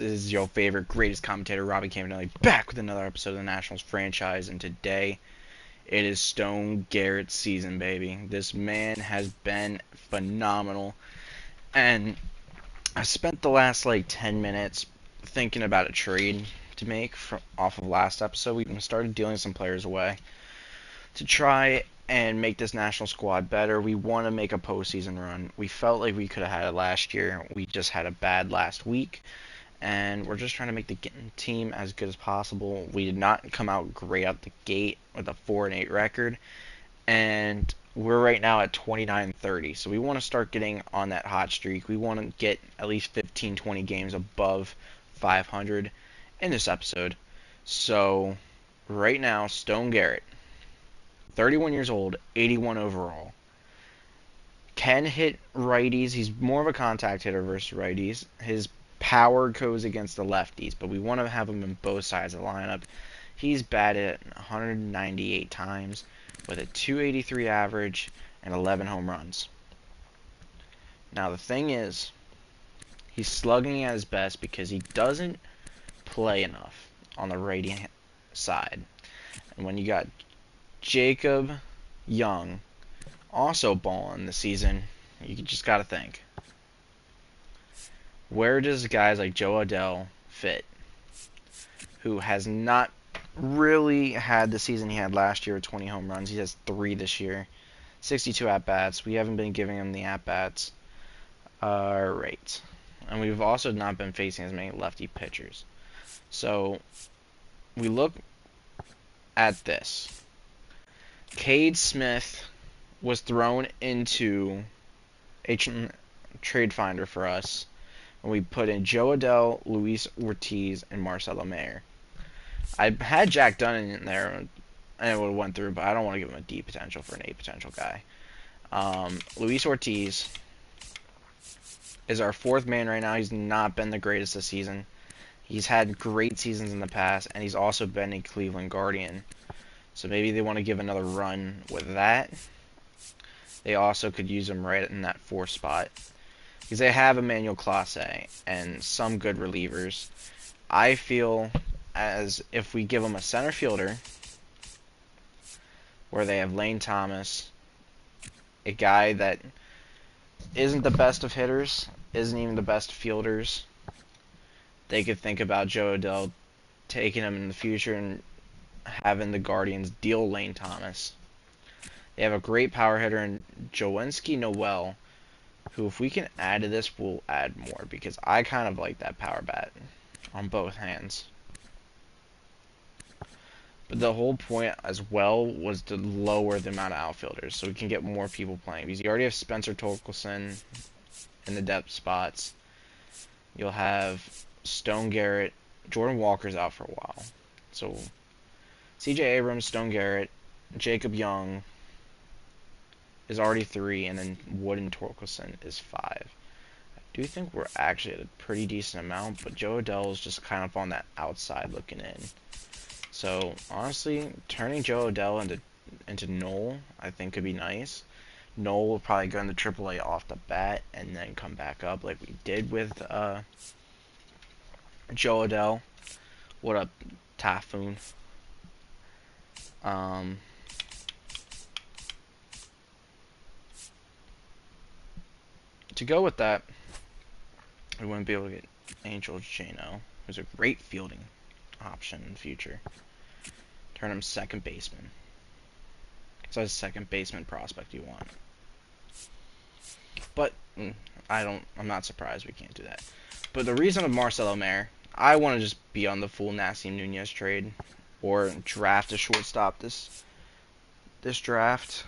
This is your favorite, greatest commentator, Robbie Campanelli, back with another episode of the Nationals franchise, and today it is Stone Garrett season, baby. This man has been phenomenal, and I spent the last 10 minutes thinking about a trade to make off of last episode. We started dealing some players away to try and make this national squad better. We want to make a postseason run. We felt like we could have had it last year. We just had a bad last week. And we're just trying to make the team as good as possible. We did not come out great out the gate with a 4-8 record, and we're right now at 29-30. So we want to start getting on that hot streak. We want to get at least 15-20 games above 500 in this episode. So right now, Stone Garrett, 31 years old, 81 overall. Can hit righties. He's more of a contact hitter versus righties. His power goes against the lefties, but we want to have him in both sides of the lineup. He's batted 198 times with a 283 average and 11 home runs. Now the thing is, he's slugging at his best because he doesn't play enough on the righty side. And when you got Jacob Young also balling this season, you just got to think, where does guys like Joe Adell fit, who has not really had the season he had last year with 20 home runs? He has 3 this year, 62 at-bats. We haven't been giving him the at-bats. Right. And we've also not been facing as many lefty pitchers. So we look at this. Cade Smith was thrown into a trade finder for us, and we put in Joe Adell, Luis Ortiz, and Marcelo Mayer. I had Jack Dunn in there, and it would have went through, but I don't want to give him a D potential for an A potential guy. Luis Ortiz is our 4th man right now. He's not been the greatest this season. He's had great seasons in the past, and he's also been a Cleveland Guardian. So maybe they want to give another run with that. They also could use him right in that 4th spot, because they have Emmanuel Clase and some good relievers. I feel as if we give them a center fielder where they have Lane Thomas, a guy that isn't the best of hitters, isn't even the best fielders. They could think about Joe Adell taking him in the future and having the Guardians deal Lane Thomas. They have a great power hitter in Joenski Noel, who, if we can add to this, we'll add more, because I kind of like that power bat on both hands. But the whole point as well was to lower the amount of outfielders so we can get more people playing, because you already have Spencer Torkelson in the depth spots. You'll have Stone Garrett. Jordan Walker's out for a while. So CJ Abrams, Stone Garrett, Jacob Young is already 3, and then Wood and Torkelson is 5. I do think we're actually at a pretty decent amount, but Joe Adell is just kind of on that outside looking in. So honestly, turning Joe Adell into Noel, I think could be nice. Noel will probably go into AAA off the bat and then come back up like we did with Joe Adell. What up, Typhoon? To go with that, we wouldn't be able to get Angel Jano, who's a great fielding option in the future. Turn him second baseman. So that's a second baseman prospect you want. But I'm not surprised we can't do that. But the reason of Marcelo Mayer, I want to just be on the full Nasim Nunez trade or draft a shortstop this draft.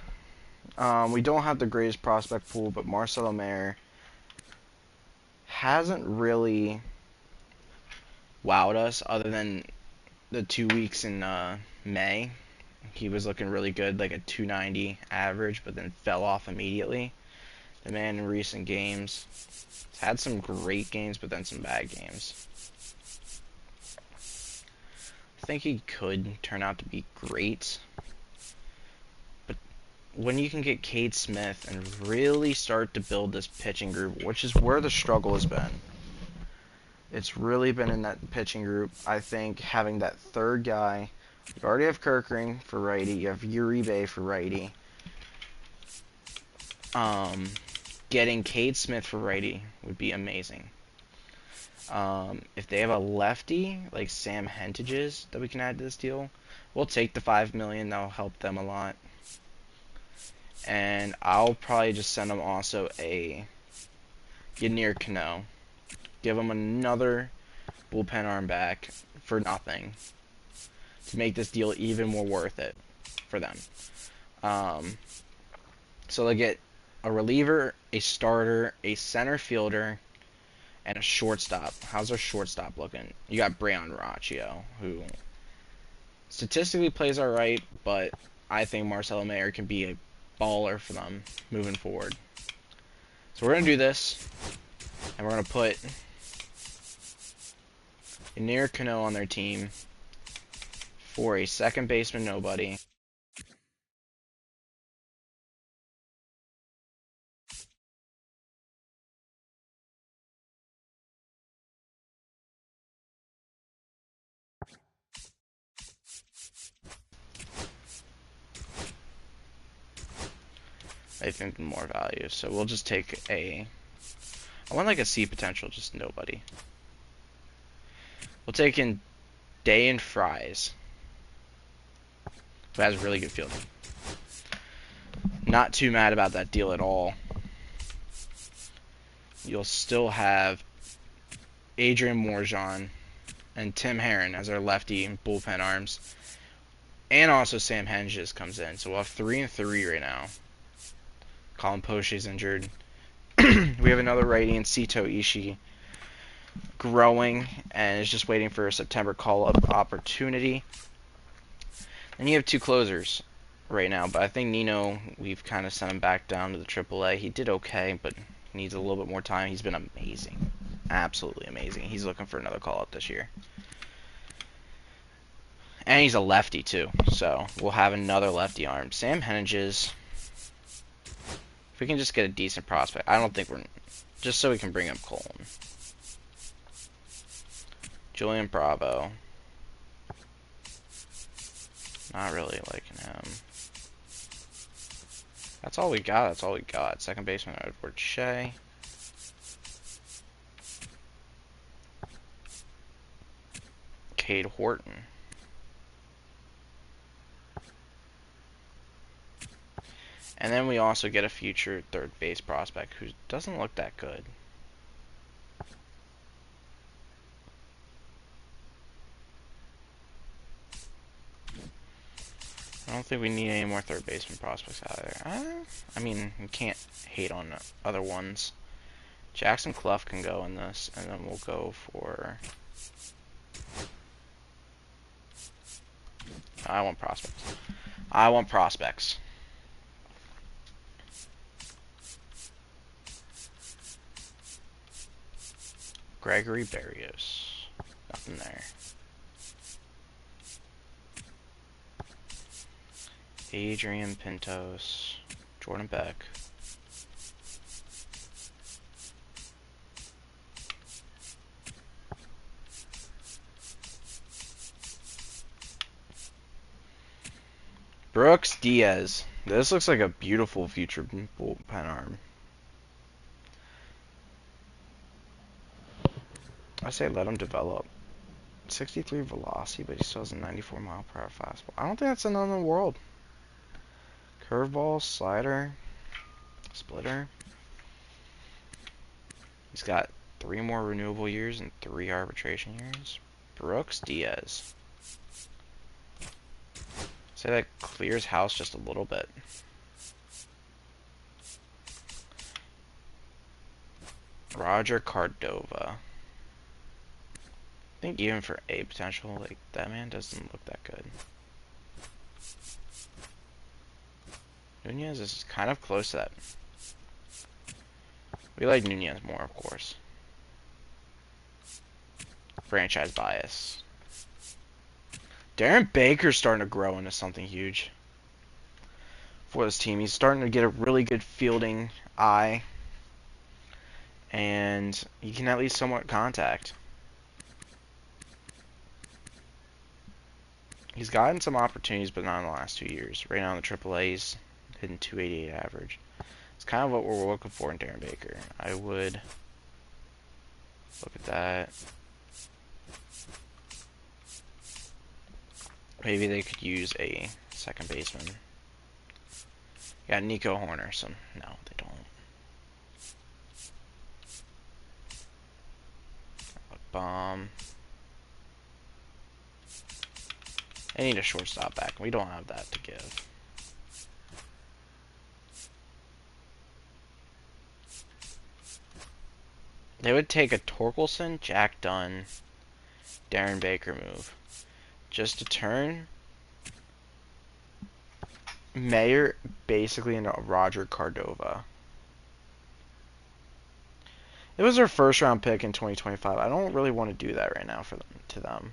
We don't have the greatest prospect pool, but Marcelo Mayer hasn't really wowed us other than the 2 weeks in May. He was looking really good, like a 290 average, but then fell off immediately. The man in recent games had some great games, but then some bad games. I think he could turn out to be great, but when you can get Cade Smith and really start to build this pitching group, which is where the struggle has been, It's really been in that pitching group. I think having that third guy, you already have Kirkring for righty, you have Uribe for righty. Getting Cade Smith for righty would be amazing. If they have a lefty like Sam Hentages that we can add to this deal, we'll take the $5 million. That'll help them a lot. And I'll probably just send them also a Ynier Cano. Give them another bullpen arm back for nothing to make this deal even more worth it for them. So they get a reliever, a starter, a center fielder, and a shortstop. How's our shortstop looking? You got Brayon Rocchio, who statistically plays alright, but I think Marcelo Mayer can be a baller for them moving forward. So we're going to do this, and we're going to put Ynier Cano on their team for a second baseman nobody. I think more value. So we'll just take a... I want like a C potential, just nobody. We'll take in Day and Fries, who has really good fielding. Not too mad about that deal at all. You'll still have Adrian Morjan and Tim Herron as our lefty bullpen arms. And also Sam Hentages comes in. So we'll have 3 and 3 right now. Colin Poche's injured. We have another righty in Sito Ishii growing and is just waiting for a September call-up opportunity. And you have 2 closers right now, but I think Nino, we've kind of sent him back down to the AAA. He did okay, but needs a little bit more time. He's been amazing. Absolutely amazing. He's looking for another call-up this year. And he's a lefty, too, so we'll have another lefty arm. Sam Hentages... If we can just get a decent prospect. I don't think we're... Just so we can bring up Colton. Julian Bravo. Not really liking him. That's all we got. That's all we got. Second baseman, Edward Shea. Cade Horton. And then we also get a future third base prospect who doesn't look that good. I don't think we need any more third baseman prospects either. I mean, we can't hate on other ones. Jackson Clough can go in this, and then we'll go for... I want prospects. I want prospects. Gregory Barrios. Nothing there. Adrian Pintos. Jordan Beck. Brooks Diaz. This looks like a beautiful future bullpen arm. I say let him develop. 63 velocity, but he still has a 94 mile per hour fastball. I don't think that's another in the world. Curveball, slider, splitter. He's got 3 more renewable years and 3 arbitration years. Brooks Diaz. Say that clears house just a little bit. Roger Cardova. I think even for A potential, like, that man doesn't look that good. Nunez is kind of close to that. We like Nunez more, of course. Franchise bias. Darren Baker's starting to grow into something huge for this team. He's starting to get a really good fielding eye. And he can at least somewhat contact. He's gotten some opportunities, but not in the last 2 years. Right now in the AAA's, hitting 288 average. It's kind of what we're looking for in Darren Baker. I would look at that. Maybe they could use a second baseman. Yeah, Nico Horner. So no, they don't. Bomb. They need a shortstop back. We don't have that to give. They would take a Torkelson, Jack Dunn, Darren Baker move. Just to turn Mayer basically into Roger Cordova. It was their first round pick in 2025. I don't really want to do that right now to them.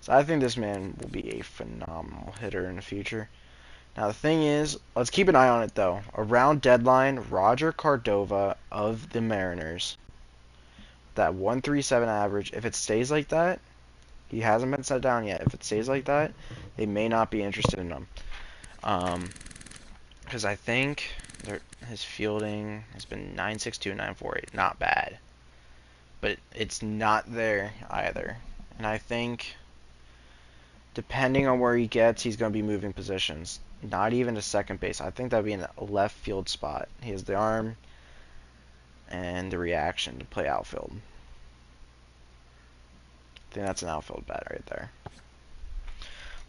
So I think this man will be a phenomenal hitter in the future. Now the thing is, let's keep an eye on it though. Around deadline, Roger Cordova of the Mariners. That 137 average, if it stays like that, he hasn't been set down yet. If it stays like that, they may not be interested in him. Because I think his fielding has been 9.62, 9.48. Not bad. But it's not there either. And I think, depending on where he gets, he's going to be moving positions. Not even to second base. I think that would be in a left field spot. He has the arm and the reaction to play outfield. I think that's an outfield bat right there.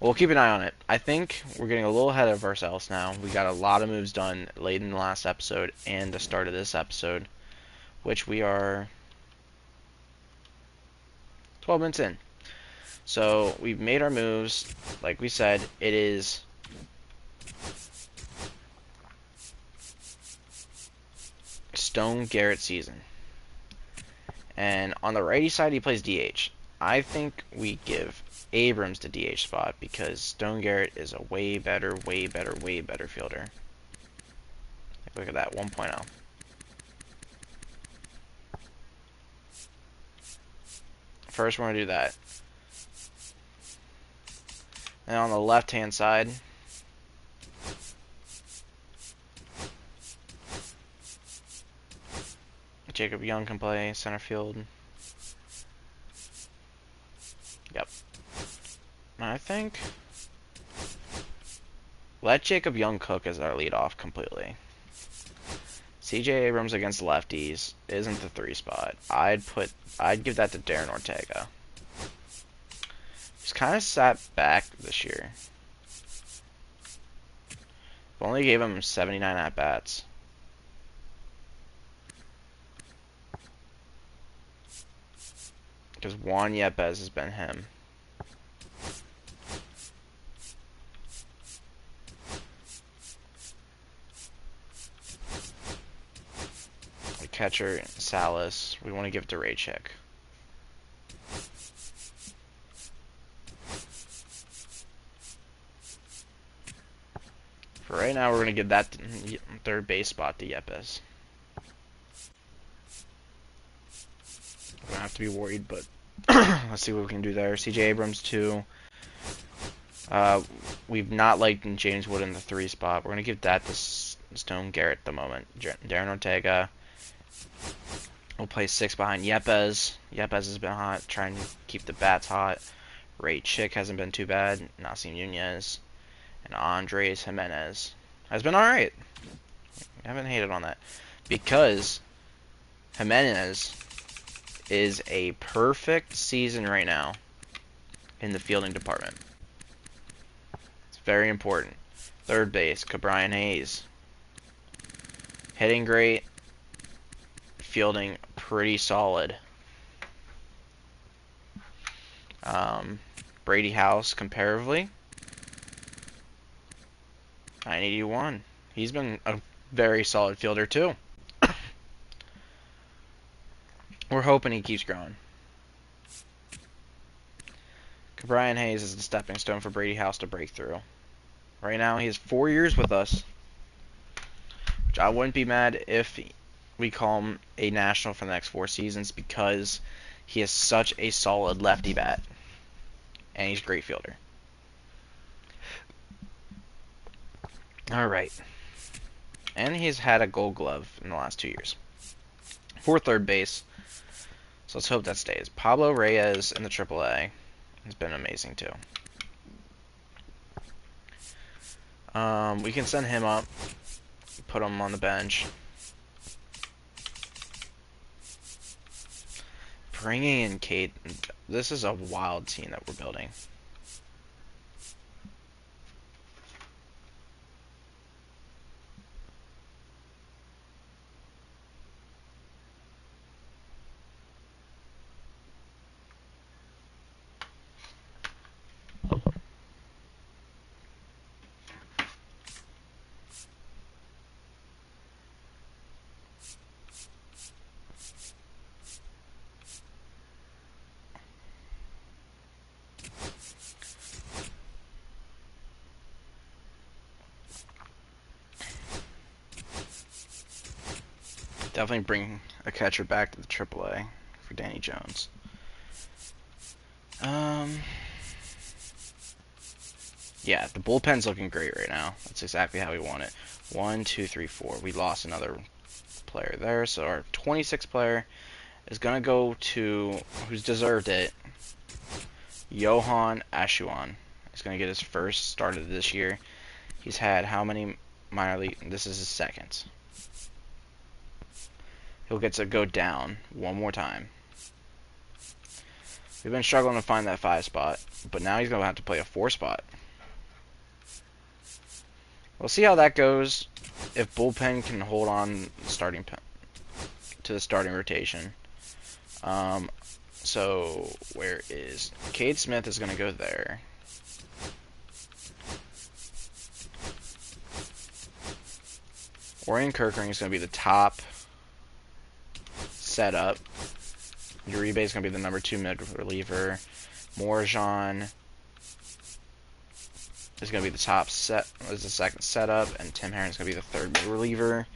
We'll keep an eye on it. I think we're getting a little ahead of ourselves now. We got a lot of moves done late in the last episode and the start of this episode, which we are 12 minutes in. So we've made our moves. Like we said, it is Stone Garrett season. And on the righty side, he plays DH. I think we give Abrams the DH spot because Stone Garrett is a way better fielder. Look at that, 1.0. First, we're going to do that. And on the left-hand side, Jacob Young can play center field. Yep. I think let Jacob Young cook as our leadoff completely. CJ Abrams against lefties isn't the 3 spot. I'd give that to Darren Ortega. He's kind of sat back this year. Only gave him 79 at bats. Because Juan Yepes has been him. The catcher, Salas, we want to give it to Raycheck. For right now, we're going to give that third base spot to Yepes. We don't have to be worried, but let's see what we can do there. CJ Abrams, 2. We've not liked James Wood in the 3 spot. We're going to give that to Stone Garrett at the moment. Darren Ortega will play 6 behind Yepes. Yepes has been hot, trying to keep the bats hot. Ray Chick hasn't been too bad. Nasim Nunez. And Andres Jimenez has been alright. I haven't hated on that. Because Jimenez is a perfect season right now in the fielding department. It's very important. Third base, Cabrian Hayes. Hitting great. Fielding pretty solid. Brady House, comparatively, 981. He's been a very solid fielder, too. We're hoping he keeps growing. Cabrian Hayes is the stepping stone for Brady House to break through. Right now, he has 4 years with us. Which I wouldn't be mad if we call him a national for the next 4 seasons because he has such a solid lefty bat. and he's a great fielder. All right. And he's had a Gold Glove in the last 2 years. For third base. So let's hope that stays. Pablo Reyes in the AAA has been amazing too. We can send him up, put him on the bench. Bringing in Kate. This is a wild team that we're building. Definitely bring a catcher back to the AAA for Danny Jones. Yeah, the bullpen's looking great right now. That's exactly how we want it. 1, 2, 3, 4. We lost another player there, so our 26th player is gonna go to who's deserved it. Johan Ashuan. He's gonna get his first start of this year. He's had how many minor league? This is his second. He'll get to go down one more time. We've been struggling to find that 5 spot, but now he's going to have to play a 4 spot. We'll see how that goes. If bullpen can hold on to the starting rotation. So where is Cade Smith is going to go there. Orion Kirkering is going to be the top setup. Uribe is going to be the number 2 mid reliever. Morjan is going to be the top the second setup, and Tim Herron is going to be the 3rd mid reliever,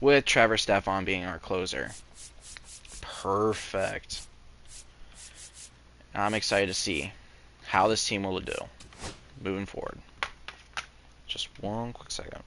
with Trevor Stefan being our closer. Perfect. I'm excited to see how this team will do moving forward. Just one quick second.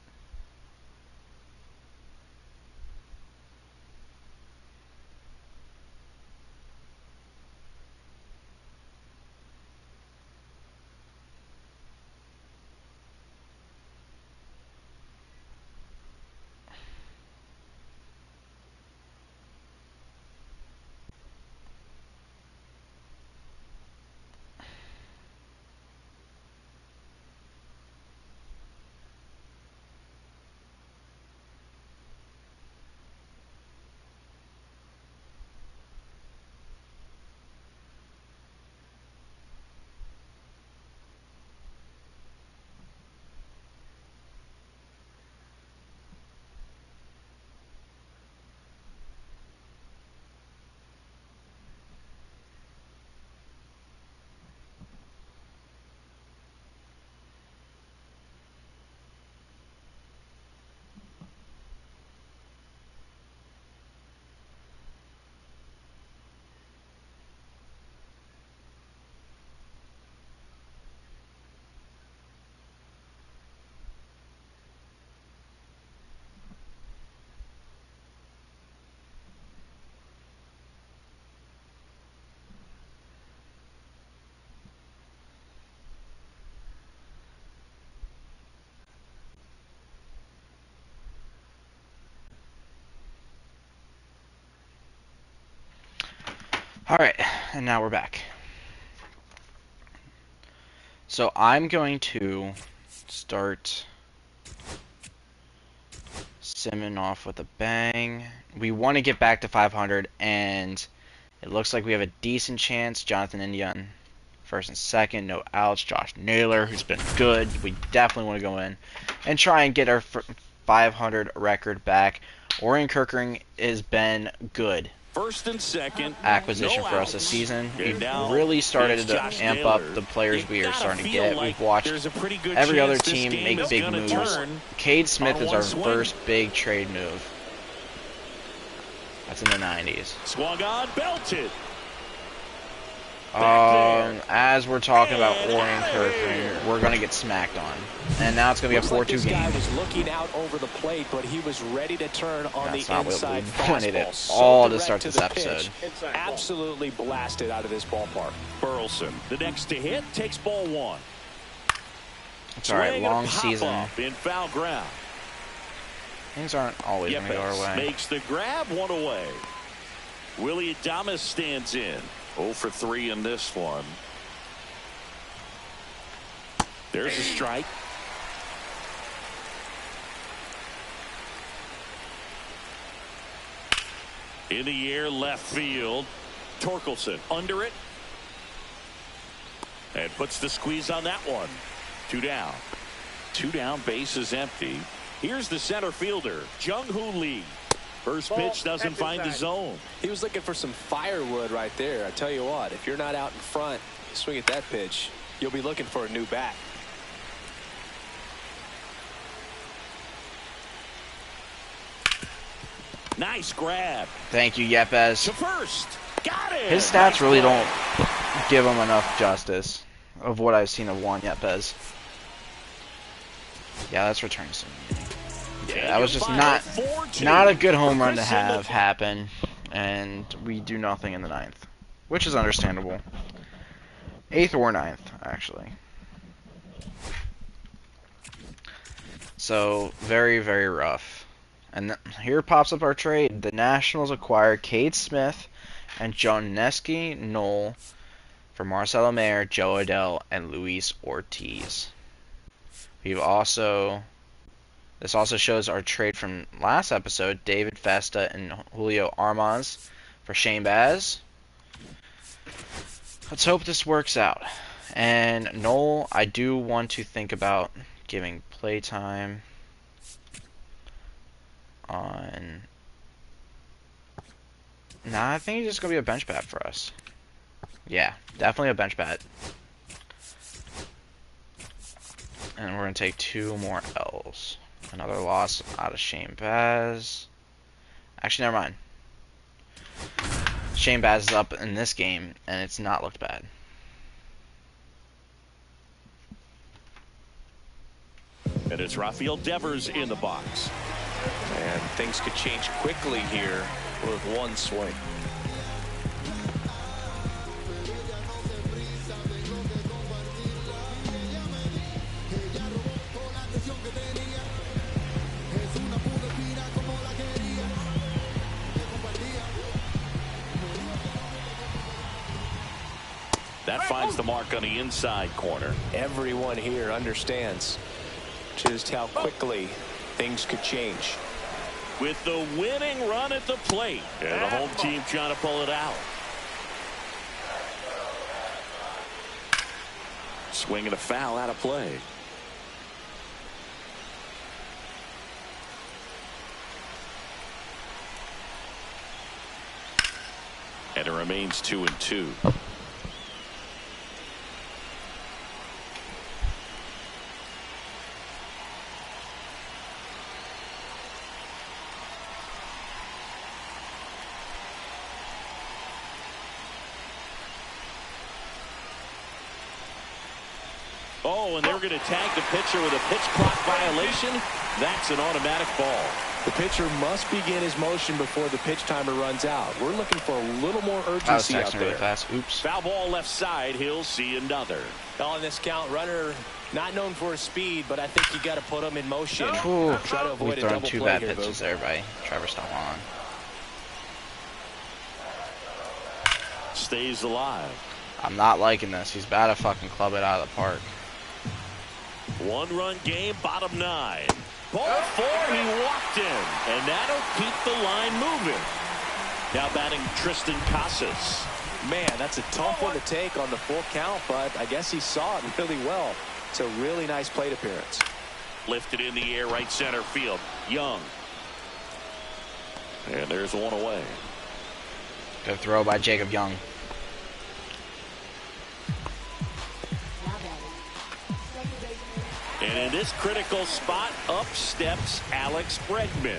Alright, and now we're back. So I'm going to start simming off with a bang. We want to get back to 500, and it looks like we have a decent chance. Jonathan Indian, first and second, no outs. Josh Naylor, who's been good. We definitely want to go in and try and get our 500 record back. Orion Kirkering has been good. First and second Acquisition for us this season. We've really started to amp up the players we are starting to get. We've watched every other team make big moves. Cade Smith is our first big trade move. That's in the 90s. Swung on, belted. as we're talking about Orion Kirkland, we're going to get smacked on. And now it's going to be a 4-2 game. This guy was looking out over the plate, but he was ready to turn on the inside fastball. Wanted it all to start this episode. Absolutely blasted out of this ballpark. Burleson, the next to hit, takes ball 1. It's all right, long season. In foul ground. Things aren't always going to go our way. Makes the grab, 1 away. Willie Adames stands in. 0 for 3 in this one. There's a strike. In the air, left field. Torkelson under it. And puts the squeeze on that one. 2 down. 2 down, base is empty. Here's the center fielder, Jung-Hoo Lee. First pitch doesn't find the zone. He was looking for some firewood right there. I tell you what, if you're not out in front, swing at that pitch, you'll be looking for a new bat. Nice grab. Thank you, Yepes. To first. Got it. His stats really don't give him enough justice of what I've seen of Juan Yepes. Yeah, that's returning some. Yeah, that was just not a good home run to have happen, and we do nothing in the 9th, which is understandable. 8th or 9th, actually. So very, very rough. And here pops up our trade. The Nationals acquire Cade Smith and Joneski Knoll for Marcelo Mayer, Joe Adell, and Luis Ortiz. We've also... This also shows our trade from last episode, David Festa and Julio Armaz for Shane Baz. Let's hope this works out. And Knoll, I do want to think about giving playtime on... Nah, I think he's just going to be a bench bat for us. Yeah, definitely a bench bat. And we're going to take 2 more L's. Another loss out of Shane Baz. Actually, never mind. Shane Baz is up in this game, and it's not looked bad. And it's Rafael Devers in the box. And things could change quickly here with 1 swing. That finds the mark on the inside corner. Everyone here understands just how quickly things could change. With the winning run at the plate. And the home team trying to pull it out. Swing and a foul out of play. And it remains 2-2. Oh, and they're going to tag the pitcher with a pitch clock violation. That's an automatic ball. The pitcher must begin his motion before the pitch timer runs out. We're looking for a little more urgency out there. Really fast. Oops. Foul ball left side. He'll see another. On this count, runner not known for his speed, but I think you got to put him in motion. Ooh, try to avoid we've a thrown double 2 play bad here, pitches there by Trevor Stallone. Stays alive. I'm not liking this. He's about to fucking club it out of the park. 1-run game, bottom 9. Ball 4, he walked in, and that'll keep the line moving. Now batting Tristan Casas. Man, that's a tough one to take on the full count, but I guess he saw it really well. It's a really nice plate appearance. Lifted in the air, right center field. Young. And there's 1 away. Good throw by Jacob Young. And in this critical spot, up steps Alex Bregman.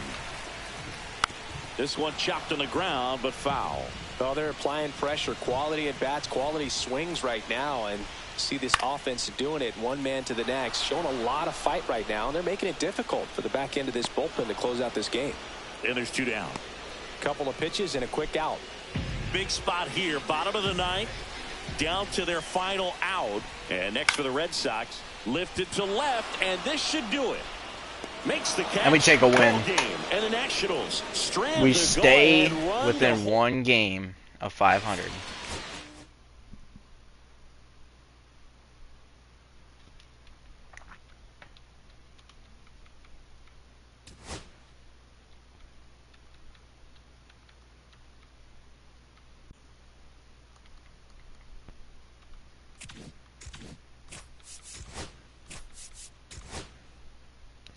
This one chopped on the ground, but foul. Well, they're applying pressure, quality at bats, quality swings right now, and see this offense doing it one man to the next, showing a lot of fight right now, and they're making it difficult for the back end of this bullpen to close out this game. And there's 2 down. Couple of pitches and a quick out. Big spot here, bottom of the 9th, down to their final out, and next for the Red Sox, lifted to left, and this should do it. Makes the catch. And we take a win. And the Nationals strand We the stay goal and run within the 1 game of 500.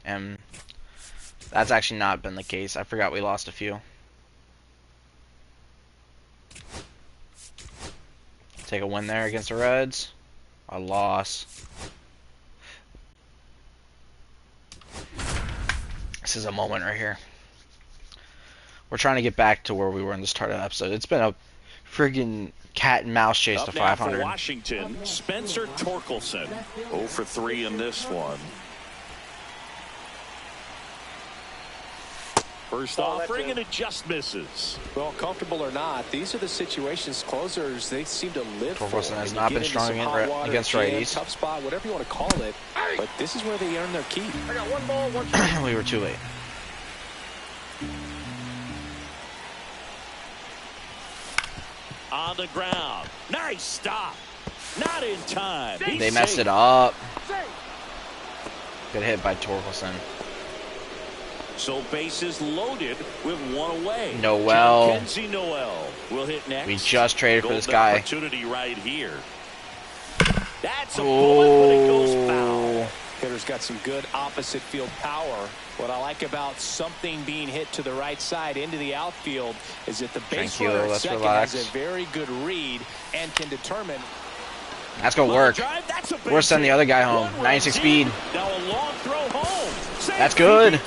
And that's actually not been the case. I forgot we lost a few. Take a win there against the Reds. A loss. This is a moment right here. We're trying to get back to where we were in the start of the episode. It's been a friggin' cat and mouse chase to 500. For Washington, Spencer Torkelson, 0 for 3 in this one. First offering, and it just misses. Well, comfortable or not, these are the situations closers they seem to live for. Torkelson has not been strong against righties. Tough spot, whatever you want to call it. But this is where they earn their keep. I got 1 ball, 1 strike. We were too late. On the ground. Nice stop. Not in time. They messed it up. Good hit by Torkelson. So bases loaded with 1 away. Noel. Kenzie Noel will hit next. We just traded for this Golden guy. Opportunity right here. That's a bullet, but it goes foul. Hitter's got some good opposite field power. What I like about something being hit to the right side into the outfield is that the base runner at second has a very good read and can determine. That's gonna work. We're sending the other guy home. 96 speed. Now a long throw home. That's good.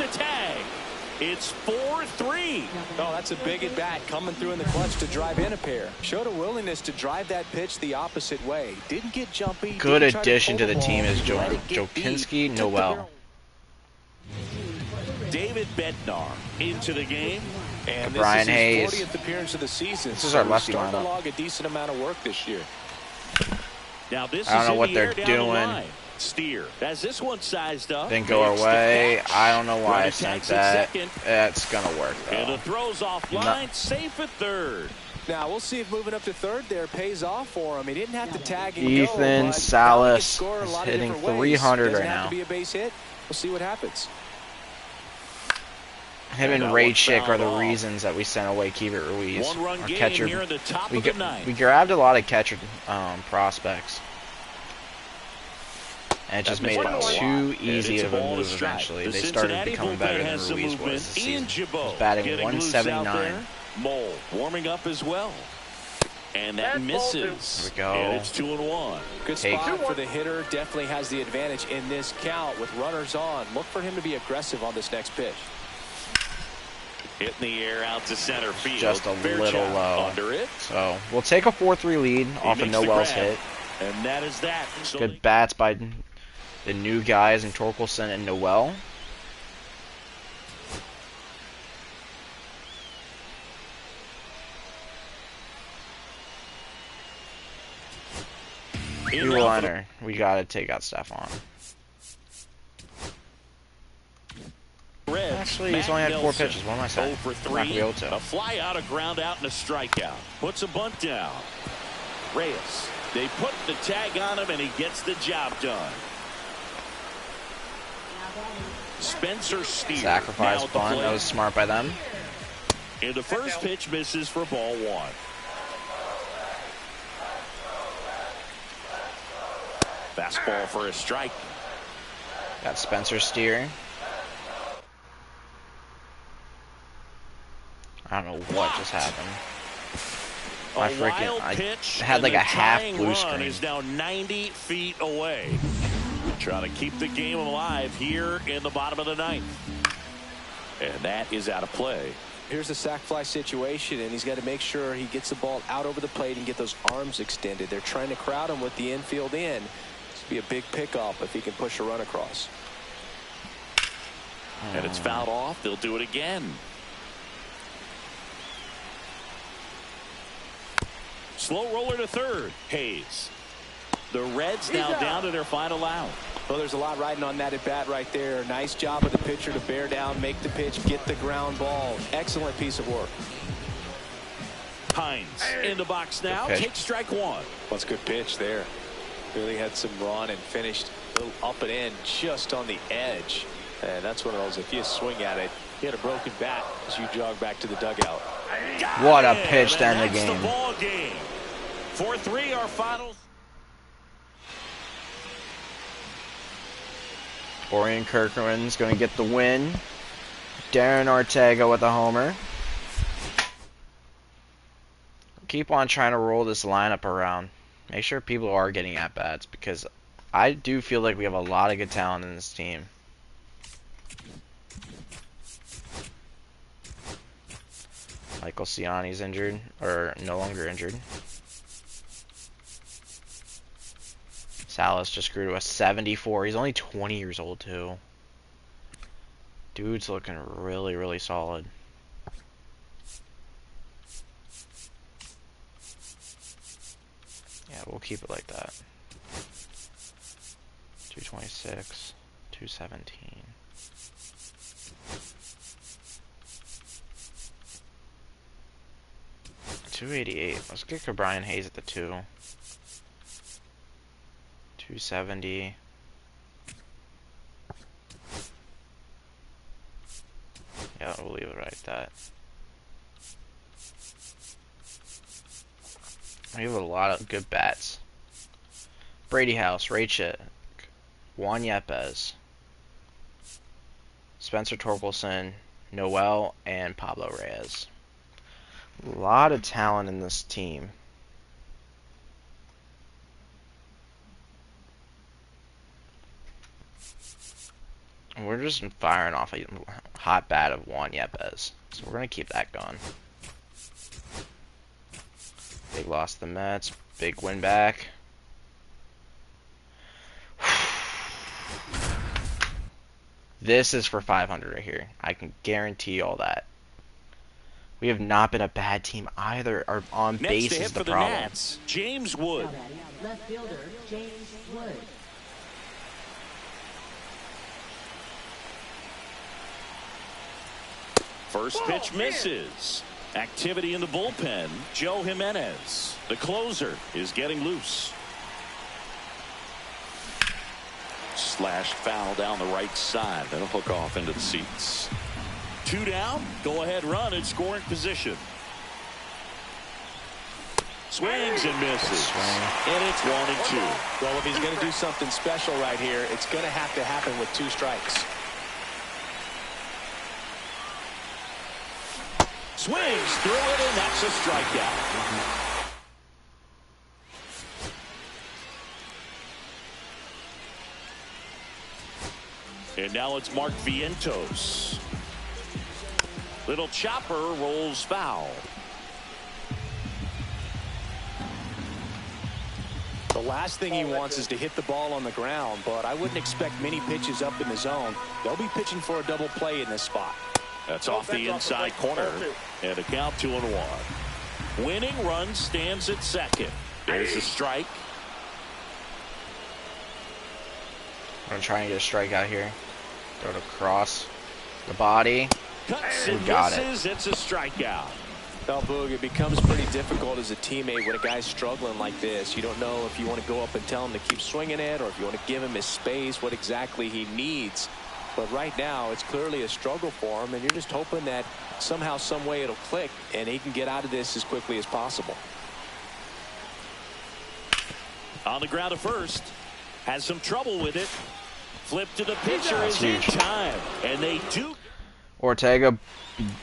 It's 4-3. Oh, that's a big at bat coming through in the clutch to drive in a pair. Showed a willingness to drive that pitch the opposite way. Didn't get jumpy. Good addition to the team is Jokinski Noel. David Bednar into the game. And Brian this is Hayes. his 40th appearance of the season. This is our lefty lineup. lineup. Log a decent amount of work this year. Now this I don't know is what they're doing. Steer as this one sized up. Didn't go our way. I don't know why I sent that. It's gonna work though. And the throws offline, safe at third. Now we'll see if moving up to third there pays off for him. He didn't have to tag and Ethan go, Salas is hitting 300 right now. To be a base hit. We'll see what happens. Him and Ray Chick are the reasons that we sent away Keefer Ruiz. Our catcher. We grabbed a lot of catcher prospects. And it just made it too easy of a move eventually. They started becoming better than Ruiz was this season. He's batting 179. Mole warming up as well. And that misses. Here we go. And it's 2-1. Good spot for the hitter. Definitely has the advantage in this count with runners on. Look for him to be aggressive on this next pitch. Hitting the air out to center field. Just a little low. Under it. So we'll take a 4-3 lead off of Noel's hit. And that is that. So good bats by the new guys in Torkelson and Noel. New liner. We gotta take out Stephon. Actually, he's only had 4 pitches. What am I saying? 0 for 3. A fly out, a ground out, and a strikeout. Puts a bunt down. Reyes. They put the tag on him, and he gets the job done. Spencer Steer. Sacrifice bunt. That was smart by them. And the first pitch misses for ball 1. Fastball for a strike. Got Spencer Steer. I don't know what just happened. I had like a half blue screen. Is now 90 feet away. Trying to keep the game alive here in the bottom of the 9th. And that is out of play. Here's a sac fly situation, and he's got to make sure he gets the ball out over the plate and get those arms extended. They're trying to crowd him with the infield in. This would be a big pickup if he can push a run across. And it's fouled off. They'll do it again. Slow roller to third. Hayes. The Reds now down to their final out. Well, there's a lot riding on that at bat right there. Nice job of the pitcher to bear down, make the pitch, get the ground ball. Excellent piece of work. Hines in the box now. Takes strike one. That's a good pitch there. Really had some run and finished a little up and in just on the edge. And that's one of those, if you swing at it, you had a broken bat as you jog back to the dugout. What a pitch to end the game. That's the ball game. 4-3 our finals. Orion Kirkman's going to get the win. Darren Ortega with a homer. Keep on trying to roll this lineup around. Make sure people are getting at-bats, because I do feel like we have a lot of good talent in this team. Michael Ciani's injured, or no longer injured. Salas just grew to a 74. He's only 20 years old, too. Dude's looking really, really solid. Yeah, we'll keep it like that. 226, 217. $288. Let's get Brian Hayes at the 2. 270. Yeah, we'll leave it right at that. We have a lot of good bats. Brady House, Rachel, Juan Yepes, Spencer Torkelson, Noel, and Pablo Reyes. A lot of talent in this team. We're just firing off a hot bat of Juan Yepes, so we're going to keep that going. Big loss to the Mets, big win back. This is for 500 right here. I can guarantee all that. We have not been a bad team either. Our on base is the problem. Nats, James Wood. Left fielder, James Wood. First pitch misses. Activity in the bullpen. Joe Jimenez, the closer, is getting loose. Slashed foul down the right side. That'll hook off into the seats. 2 down. Go ahead run in scoring position. Swings and misses. And it's 1-2. Well, if he's going to do something special right here, it's going to have to happen with 2 strikes. Swings through it, and that's a strikeout. And now it's Mark Vientos. Little chopper rolls foul. The last thing he wants is to hit the ball on the ground, but I wouldn't expect many pitches up in the zone. They'll be pitching for a double play in this spot. That's off the inside corner, and a count 2-1. Winning run stands at second. There's a strike. I'm going to try and get a strikeout here. Throw it across the body. Cuts We and got misses. It's a strikeout. Well, Boog, it becomes pretty difficult as a teammate when a guy's struggling like this. You don't know if you want to go up and tell him to keep swinging it, or if you want to give him his space, what exactly he needs. But right now, it's clearly a struggle for him, and you're just hoping that somehow, some way it'll click, and he can get out of this as quickly as possible. On the ground at first. Has some trouble with it. Flip to the pitcher is in huge. time. And they do. Ortega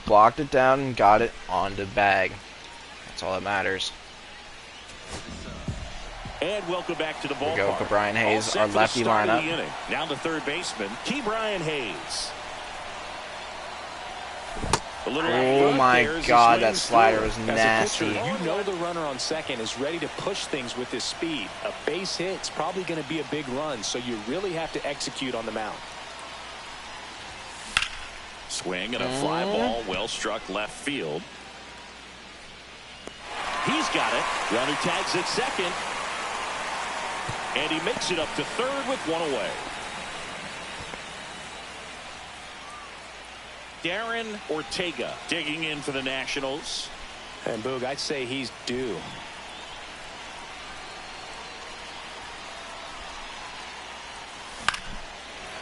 blocked it down and got it on the bag. That's all that matters. And welcome back to the ballpark. We go for Brian Hayes, All set our for the lefty start of the lineup. inning. Now the third baseman, Brian Hayes. Oh my God, that slider was nasty. As a pitcher, you know the runner on second is ready to push things with his speed. A base hit's probably going to be a big run, so you really have to execute on the mound. Swing and a fly ball, well struck left field. He's got it. Runner tags at second. And he makes it up to third with one away. Darren Ortega digging in for the Nationals. And Boog, I'd say he's due.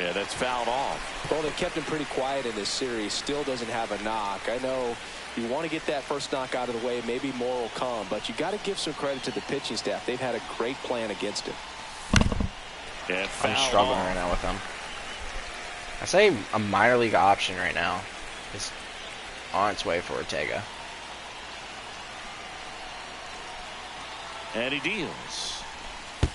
Yeah, that's fouled off. Well, they kept him pretty quiet in this series. Still doesn't have a knock. I know you want to get that first knock out of the way. Maybe more will come. But you got to give some credit to the pitching staff. They've had a great plan against him. And I'm struggling right now with them. I say a minor league option right now is on its way for Ortega. And he deals.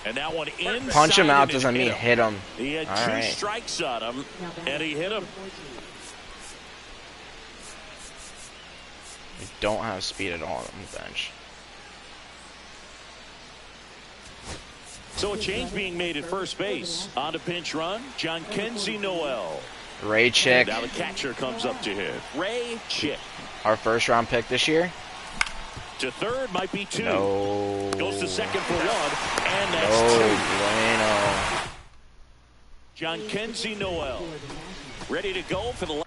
And that one inside. Punch him out doesn't mean hit him. He had All two right. strikes on him, and he hit him. They don't have speed at all on the bench. So a change being made at first base. On to pinch run, John Kenzie Noel. Ray Chick, Now the catcher comes up to hit. Ray Chick. our first round pick this year. To third might be two. No. Goes to second for one, and that's No two. bueno. John Kenzie Noel ready to go for the.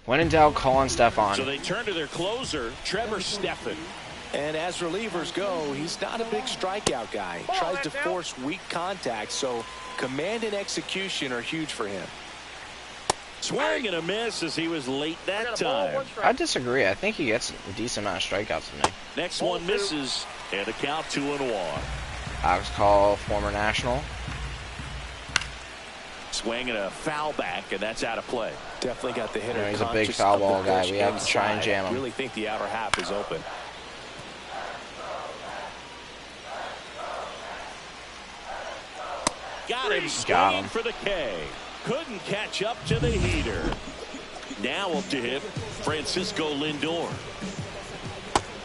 When in doubt, call on Stefan. So they turn to their closer, Trevor Stephan. And as relievers go, he's not a big strikeout guy. He tries to force weak contact, so command and execution are huge for him. Swing and a miss as he was late that time. I disagree. I think he gets a decent amount of strikeouts tonight. Next one misses, and a count 2-1. Alex Call, former National. Swing and a foul back, and that's out of play. Definitely got the hitter. Yeah, he's a big conscious foul of the ball guy. pitch We have to try and inside. jam him. Really think the outer half is open. Got him swinging for the K. Couldn't catch up to the heater. Now up to hit Francisco Lindor.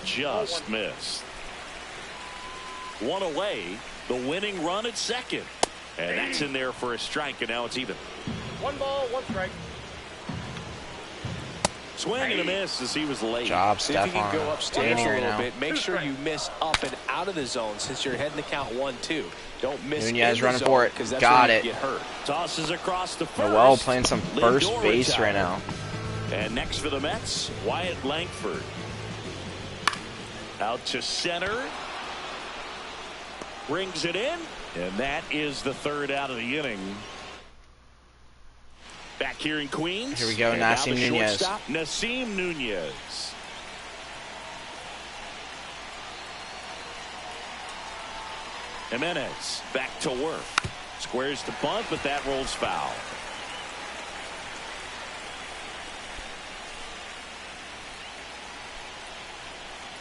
Just missed. One away. The winning run at second. And that's in there for a strike, and now it's even. 1 ball, 1 strike. Swing and a miss as he was late. Job, See if you Stefan. can go upstairs a Right little now. bit. Make sure you miss up and out of the zone since you're heading to count 1-2. Don't miss Nunez in the running zone, for it. 'cause that's Got where it. you get hurt. Tosses across the first. Noel playing some first Lindor base right retired. now. And next for the Mets, Wyatt Langford. Out to center. Brings it in. And that is the third out of the inning. Back here in Queens. Here we go, And now Nasim the Nunez. shortstop, Nasim Nunez. Jimenez back to work. Squares the bunt, but that rolls foul.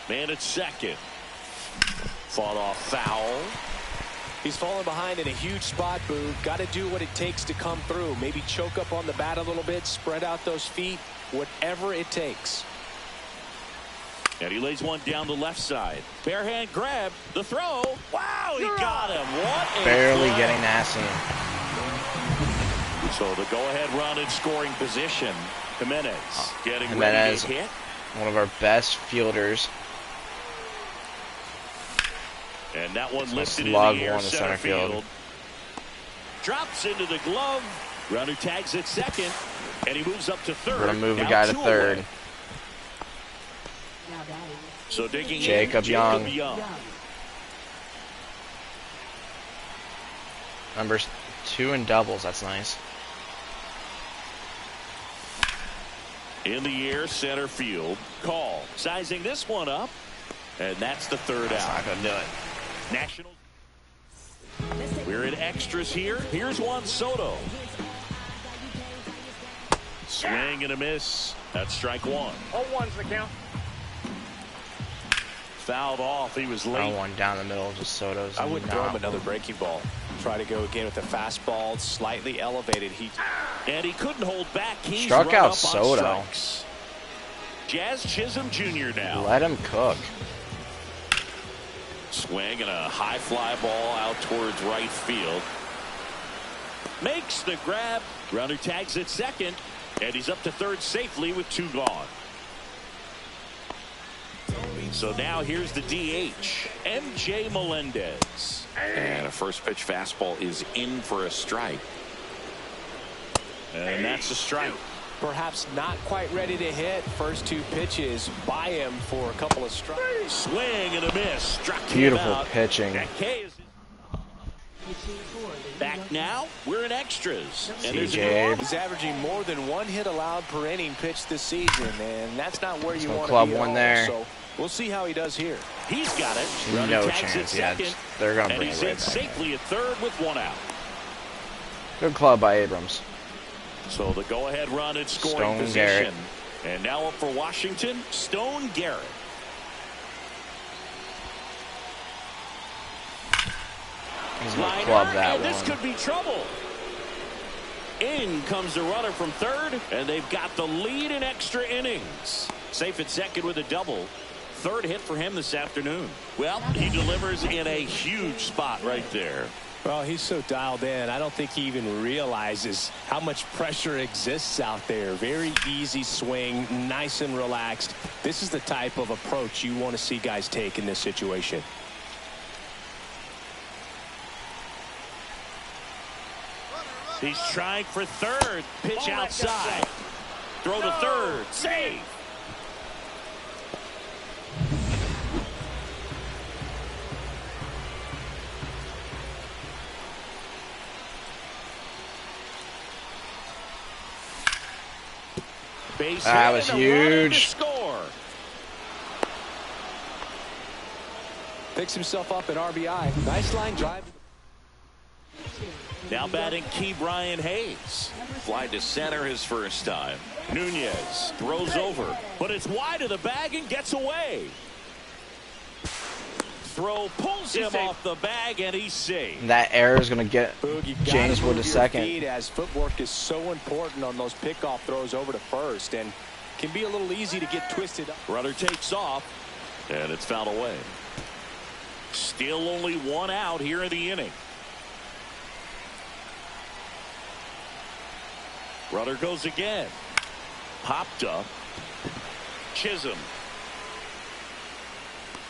Man at second. Fought off foul. He's falling behind in a huge spot, Boo. Got to do what it takes to come through. Maybe choke up on the bat a little bit, spread out those feet, whatever it takes. And he lays one down the left side. Bare hand grab. The throw. Wow, he got him. What a Barely play. getting nasty. So the go-ahead run in scoring position. Jimenez getting Jimenez, ready to hit. one of our best fielders. And that one gonna lifted in slug the air one to center center field. field. Drops into the glove. Runner tags at second. And he moves up to third. We're gonna move a Now guy to two third. away. Now batting. So digging Jacob in, Young. Jacob Young. Numbers 2 in doubles. That's nice. In the air, center field. Call. Sizing this one up. And that's the third That's out. not gonna do it. Nationals. We're in extras here. Here's Juan Soto. Swing and a miss. That's strike one. 0-1's the count. fouled off. He was late. One down the middle of Soto's. I wouldn't throw him another breaking ball. Try to go again with the fastball, slightly elevated. And he couldn't hold back. He's struck run out up on Soto. strikes. Jazz Chisholm Jr. now. Let him cook. Swing and a high fly ball out towards right field. Makes the grab. Runner tags at second. And he's up to third safely with 2 gone. So now here's the DH, MJ Melendez. And a first pitch fastball is in for a strike. And that's a strike. Perhaps not quite ready to hit. First 2 pitches by him for a couple of strikes. Swing and a miss. Struck him Beautiful out. pitching. That K is back now. We're in extras. And there's a CJ. He's averaging more than 1 hit allowed per inning pitched this season, and that's not where you Some want club to be at one all. there. So we'll see how he does here. He's got it. Runner No tags chance. at Yeah, second. they're going to And bring he's it in right back. safely at third with 1 out. Good club by Abrams. So the go-ahead run in scoring Stone position. Garrett. And now up for Washington, Stone Garrett. He's going to Liner, club that and this one. could be trouble. In comes the runner from third, and they've got the lead in extra innings. Safe at second with a double. Third hit for him this afternoon. Well, he delivers in a huge spot right there. Well, he's so dialed in, I don't think he even realizes how much pressure exists out there. Very easy swing, nice and relaxed. This is the type of approach you want to see guys take in this situation. He's trying for third. Pitch outside. Throw to third. Save. Base That hit was and a runner to huge. score. Picks himself up at RBI. Nice line drive. Now batting Key Brian Hayes. Fly to center his first time. Nunez throws over, but it's wide of the bag and gets away. Throw pulls him off the bag and he's safe. That error is going to get Boog, you gotta James Wood move a your second. feet, as footwork is so important on those pickoff throws over to first and can be a little easy to get twisted up. Runner takes off and it's fouled away. Still only 1 out here in the inning. Runner goes again. Popped up. Chisholm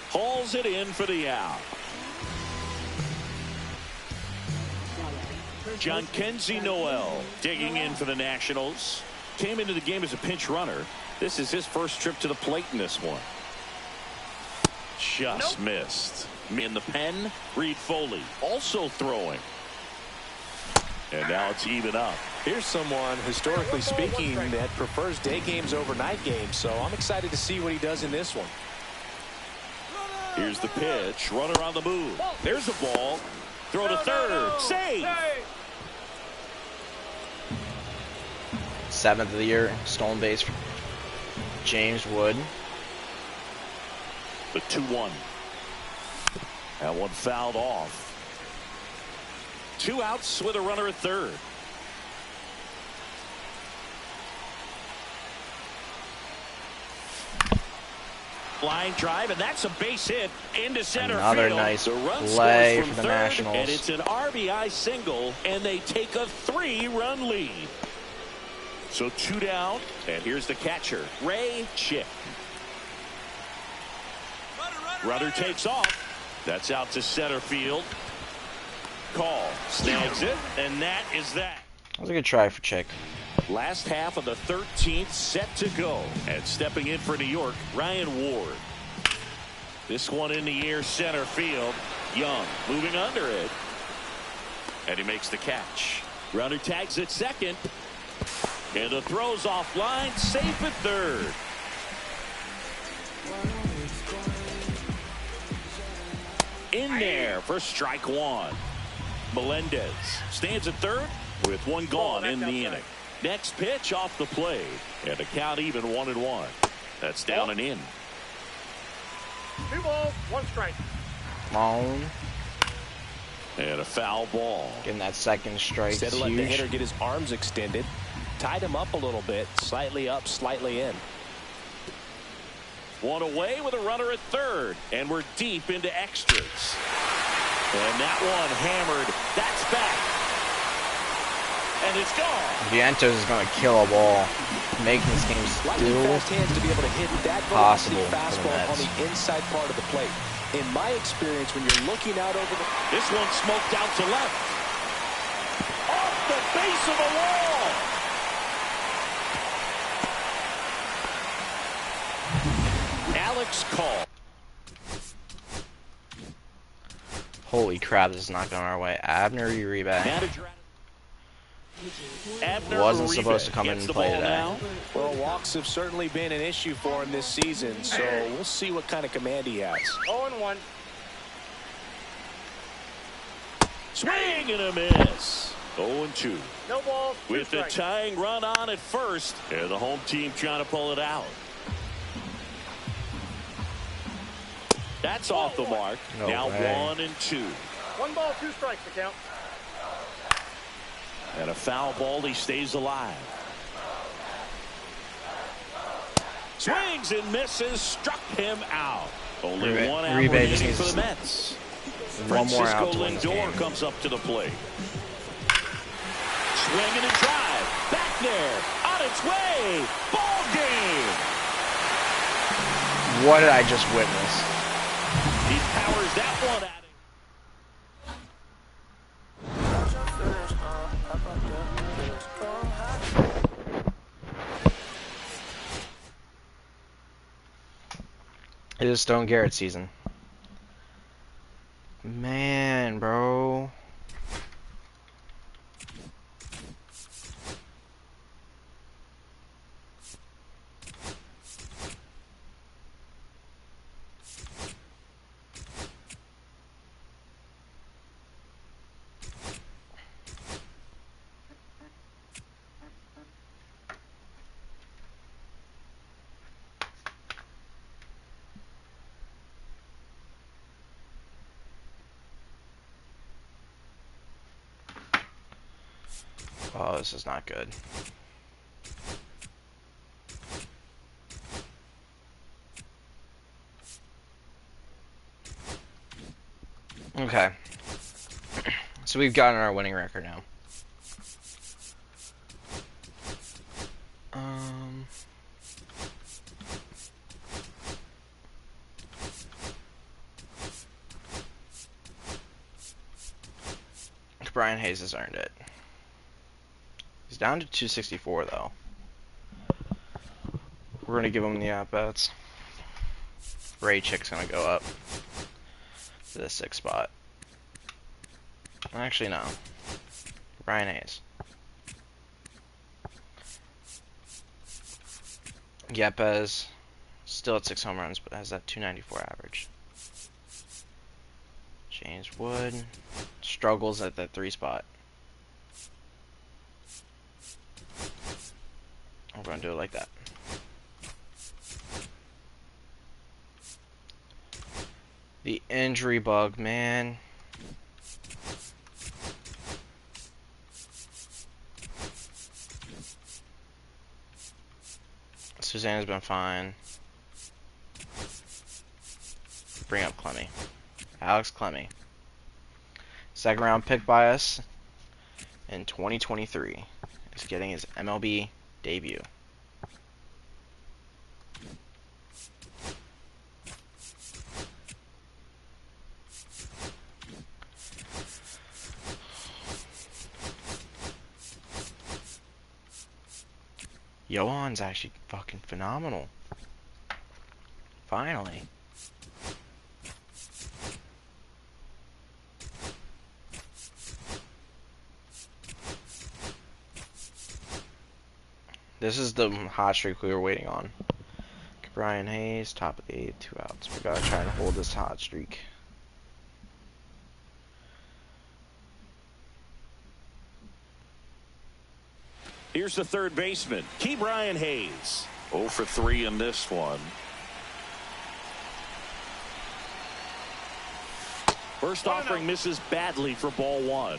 hauls it in for the out. John Kenzie Noel digging in for the Nationals. Came into the game as a pinch runner. This is his first trip to the plate in this one. Just missed. In the pen, Reed Foley also throwing. And now it's even up. Here's someone, historically speaking, that prefers day games over night games, so I'm excited to see what he does in this one. Here's the pitch. Runner on the move. There's a ball. Throw to third. Save. 7th of the year stolen base for James Wood. The 2-1. That one fouled off. 2 outs with a runner at third. Line drive, and that's a base hit into center Another field. nice The run play scores from for the third, Nationals. and it's an RBI single, and they take a 3-run lead. So 2 down, and here's the catcher, Ray Chick. Runner takes off. That's out to center field. Call, snags it, and that is that. That was a good try for Chick. Last half of the 13th set to go. And stepping in for New York, Ryan Ward. This one in the air, center field. Young moving under it. And he makes the catch. Runner tags at second. And the throw's offline, safe at third. In there for strike 1. Melendez stands at third with 1 gone in the inning. Next pitch off the plate, and a count even 1-1. That's down and in. 2 balls, 1 strike. Come on. And a foul ball. Getting that second strike Instead is of letting the huge. hitter get his arms extended, tied him up a little bit, slightly up, slightly in. One away with a runner at third. And we're deep into extras. And that one hammered. That's back. And it's gone. Vientos is going to kill a ball, making this game Lightning still fast hands to be able to hit that possible velocity for the fastball on Mets. the inside part of the plate. In my experience, when you're looking out over the... This one smoked out to left. Off the base of the wall. Alex Call. Holy crap, this is not going our way. Abner Uribe Manager Abner wasn't Uribe supposed to come in gets and the play ball today. now. Well, walks have certainly been an issue for him this season, so we'll see what kind of command he has. 0-1. Swing and a miss. 0-2. No balls, 2 With the strikes. tying run on at first, and the home team trying to pull it out. That's off the mark. No now way. 1-2. 1 ball, 2 strikes to count. And a foul ball, he stays alive. Swings and misses, struck him out. Only Uribe- one out Uribe remaining just needs for the to- Mets. One more Francisco out to win this Lindor game. comes up to the plate. Swing and a drive. Back there. On its way. Ball game. What did I just witness? He powers that one at him. It is Stone Garrett season. Man, bro. Oh, this is not good. Okay. So we've gotten our winning record now. Brian Hayes has earned it. He's down to 264 though. We're gonna give him the at-bats. Ray Chick's gonna go up to the 6th spot. Actually, no. Brian Hayes. Yepes still at 6 home runs, but has that 294 average. James Wood struggles at that 3 spot. I'm going to do it like that. The injury bug, man. Susanna's been fine. Bring up Clemmy. Alex Clemmy. 2nd round pick by us in 2023. He's getting his MLB debut. Johan's actually fucking phenomenal. Finally. This is the hot streak we were waiting on. Brian Hayes, top of the 8th, 2 outs. We gotta try and hold this hot streak. Here's the third baseman, Brian Hayes. 0 for 3 in this one. First offering misses badly for ball one.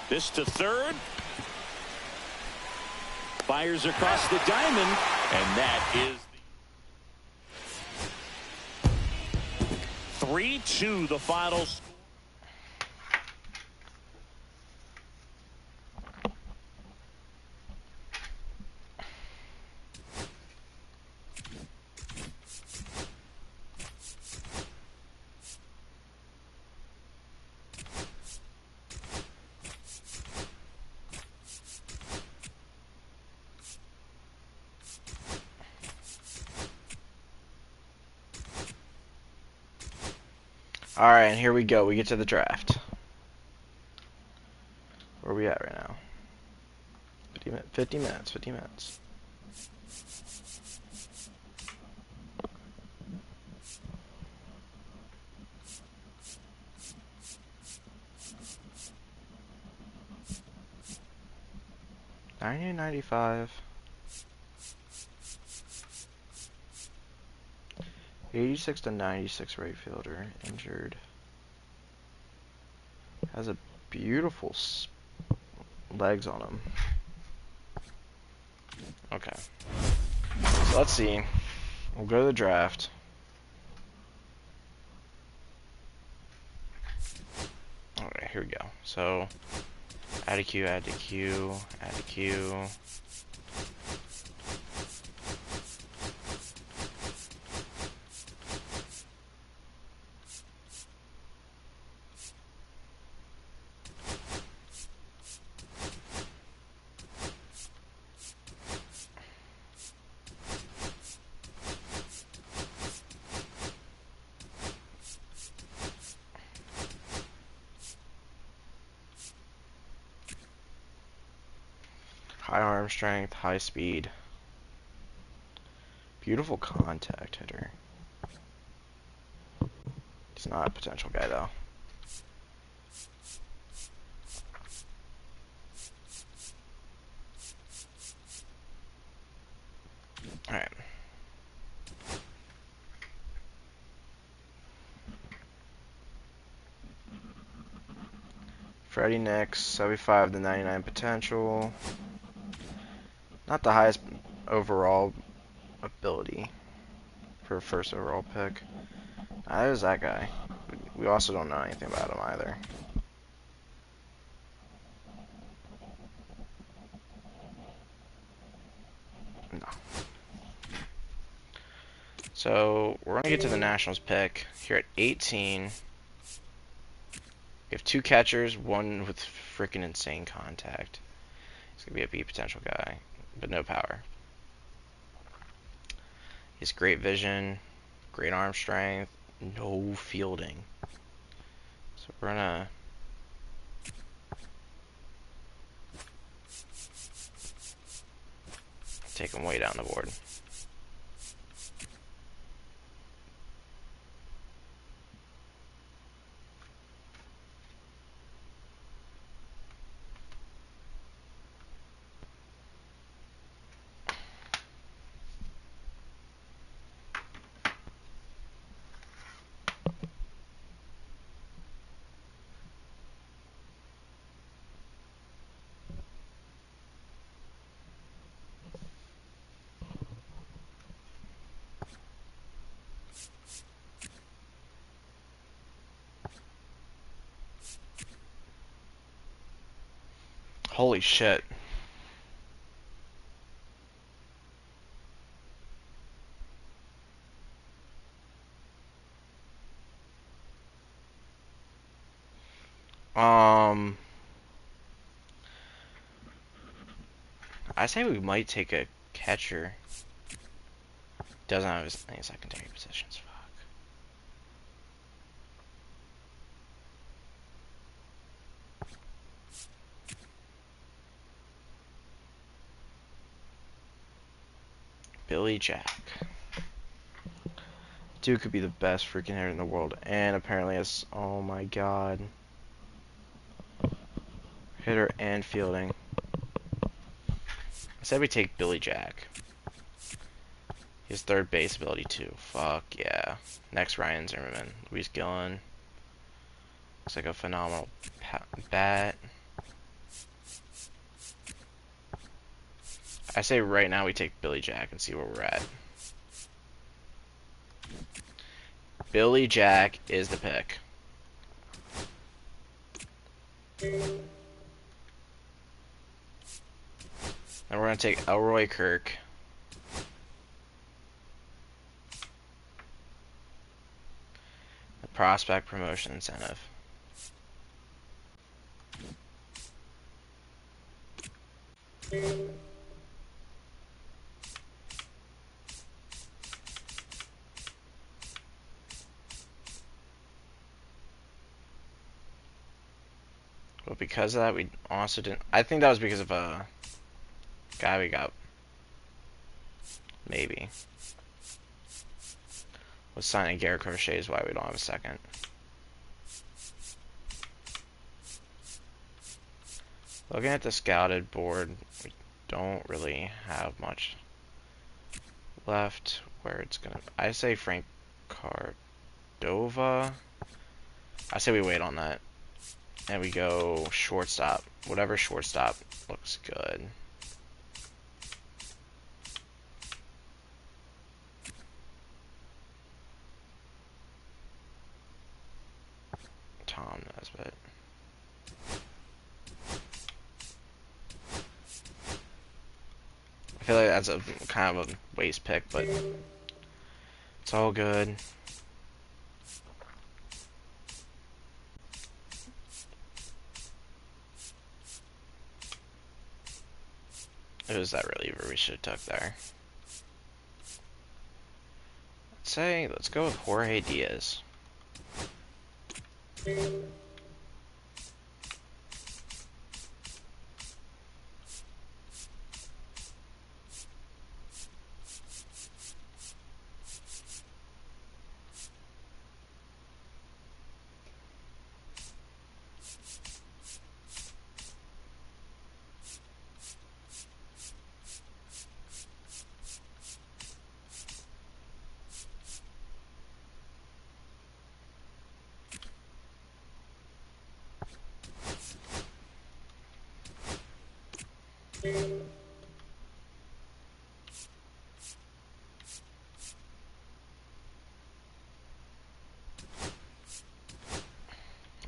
This to third. Fires across the diamond, and that is 3-2 the final score. Alright, and here we go. We get to the draft. Where are we at right now? 50 minutes. 50 minutes. $90.95. 86 to 96 right fielder, injured. Has a beautiful legs on him. Okay. So let's see. We'll go to the draft. Alright, here we go. So, add a queue, add a queue, add a queue. High arm strength, high speed. Beautiful contact hitter. He's not a potential guy though. Alright. Freddie Nix, 75 to 99 potential. Not the highest overall ability for a first overall pick. There's that guy. We also don't know anything about him either. No. So we're gonna get to the Nationals pick here at 18. We have two catchers, one with freaking insane contact. He's gonna be a B potential guy, but no power. He has great vision, great arm strength, no fielding. So we're gonna take him way down the board. Holy shit. I say we might take a catcher. Doesn't have any secondary positions. Fuck. Billy Jack. Dude could be the best freaking hitter in the world, and apparently has, oh my god, hitter and fielding. I said we take Billy Jack. His third base ability too. Fuck yeah. Next, Ryan Zimmerman. Luis Gillen. Looks like a phenomenal bat. I say right now we take Billy Jack and see where we're at. Billy Jack is the pick. And we're going to take Elroy Kirk. The prospect promotion incentive. But because of that, we also didn't. I think that was because of a guy we got. Maybe. Was signing Garrett Crochet is why we don't have a second. Looking at the scouted board, we don't really have much left where it's gonna. I say Frank Cordova. I say we wait on that. And we go shortstop. Whatever shortstop looks good. Tom Nesbitt. I feel like that's a kind of a waste pick, but it's all good. It was that reliever we should have took there. Let's go with Jorge Diaz.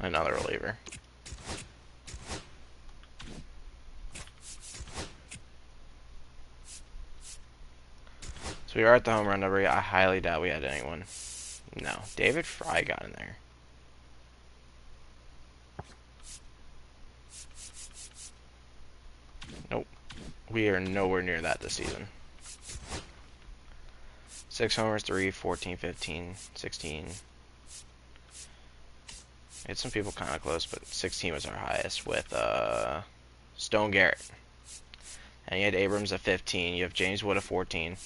Another reliever. So we are at the home run number. I highly doubt we had anyone. No. David Fry got in there. Nope. We are nowhere near that this season. 6 homers, 3, 14, 15, 16. We had some people kind of close, but 16 was our highest with Stone Garrett. And you had Abrams at 15. You have James Wood at 14.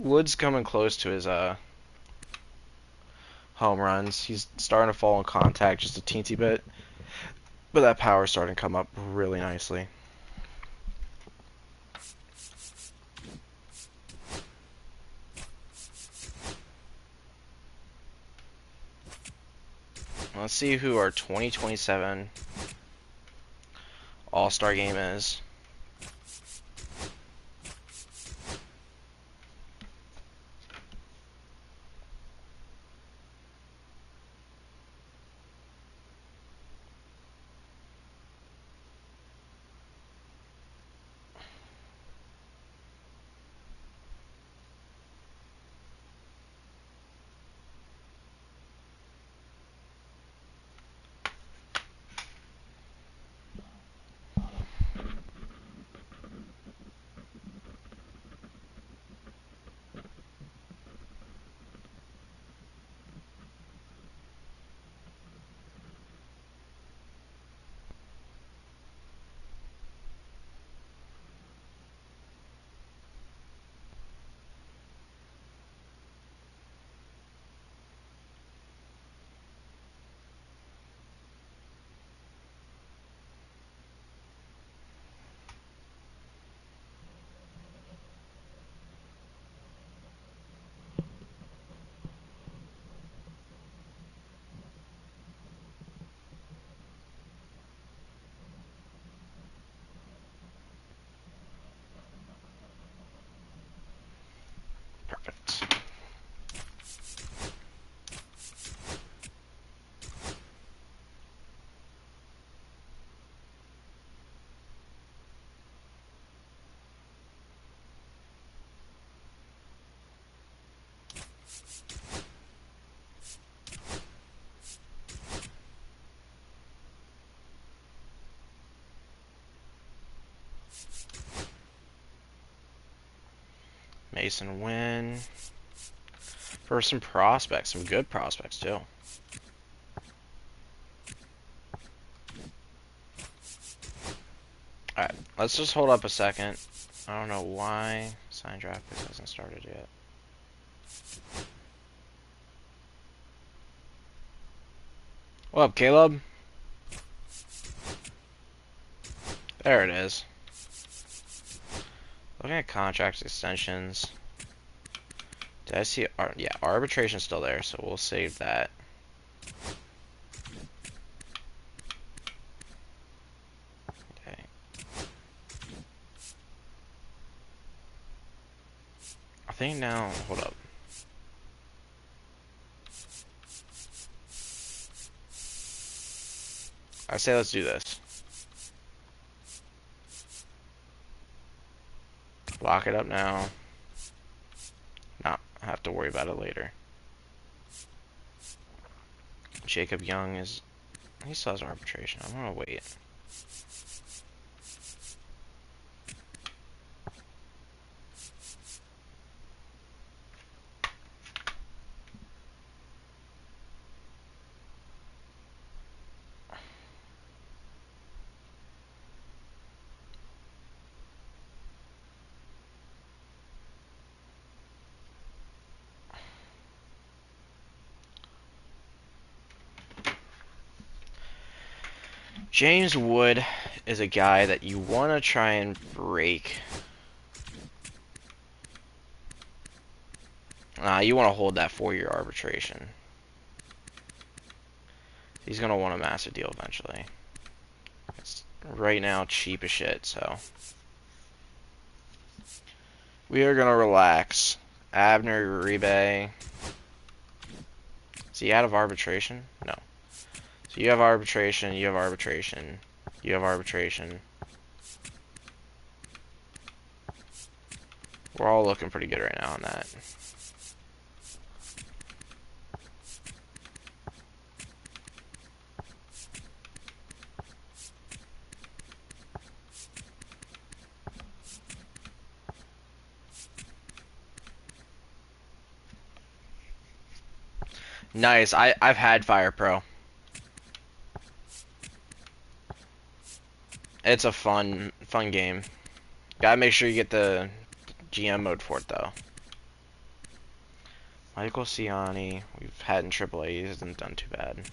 Wood's coming close to his home runs. He's starting to fall in contact just a teensy bit. But that power's starting to come up really nicely. Let's see who our 2027 All-Star game is. Perfect. Mason Wynn. For some prospects, some good prospects too. Alright, let's just hold up a second. I don't know why sign draft picks hasn't started yet. What up, Caleb? There it is. Looking at contract extensions. Did I see? Yeah, arbitration's still there, so we'll save that. Okay. I think now, hold up. I say let's do this. Lock it up now. Not have to worry about it later. Jacob Young is... He still has arbitration. I'm gonna wait. James Wood is a guy that you want to try and break. You want to hold that 4-year arbitration. He's going to want a massive deal eventually. It's right now cheap as shit, so. We are going to relax. Abner Uribe. Is he out of arbitration? No. So you have arbitration, you have arbitration, you have arbitration. We're all looking pretty good right now on that. Nice. I've had Fire Pro. It's a fun game. Gotta make sure you get the GM mode for it though. Michael Ciani, we've had in AAA, he hasn't done too bad.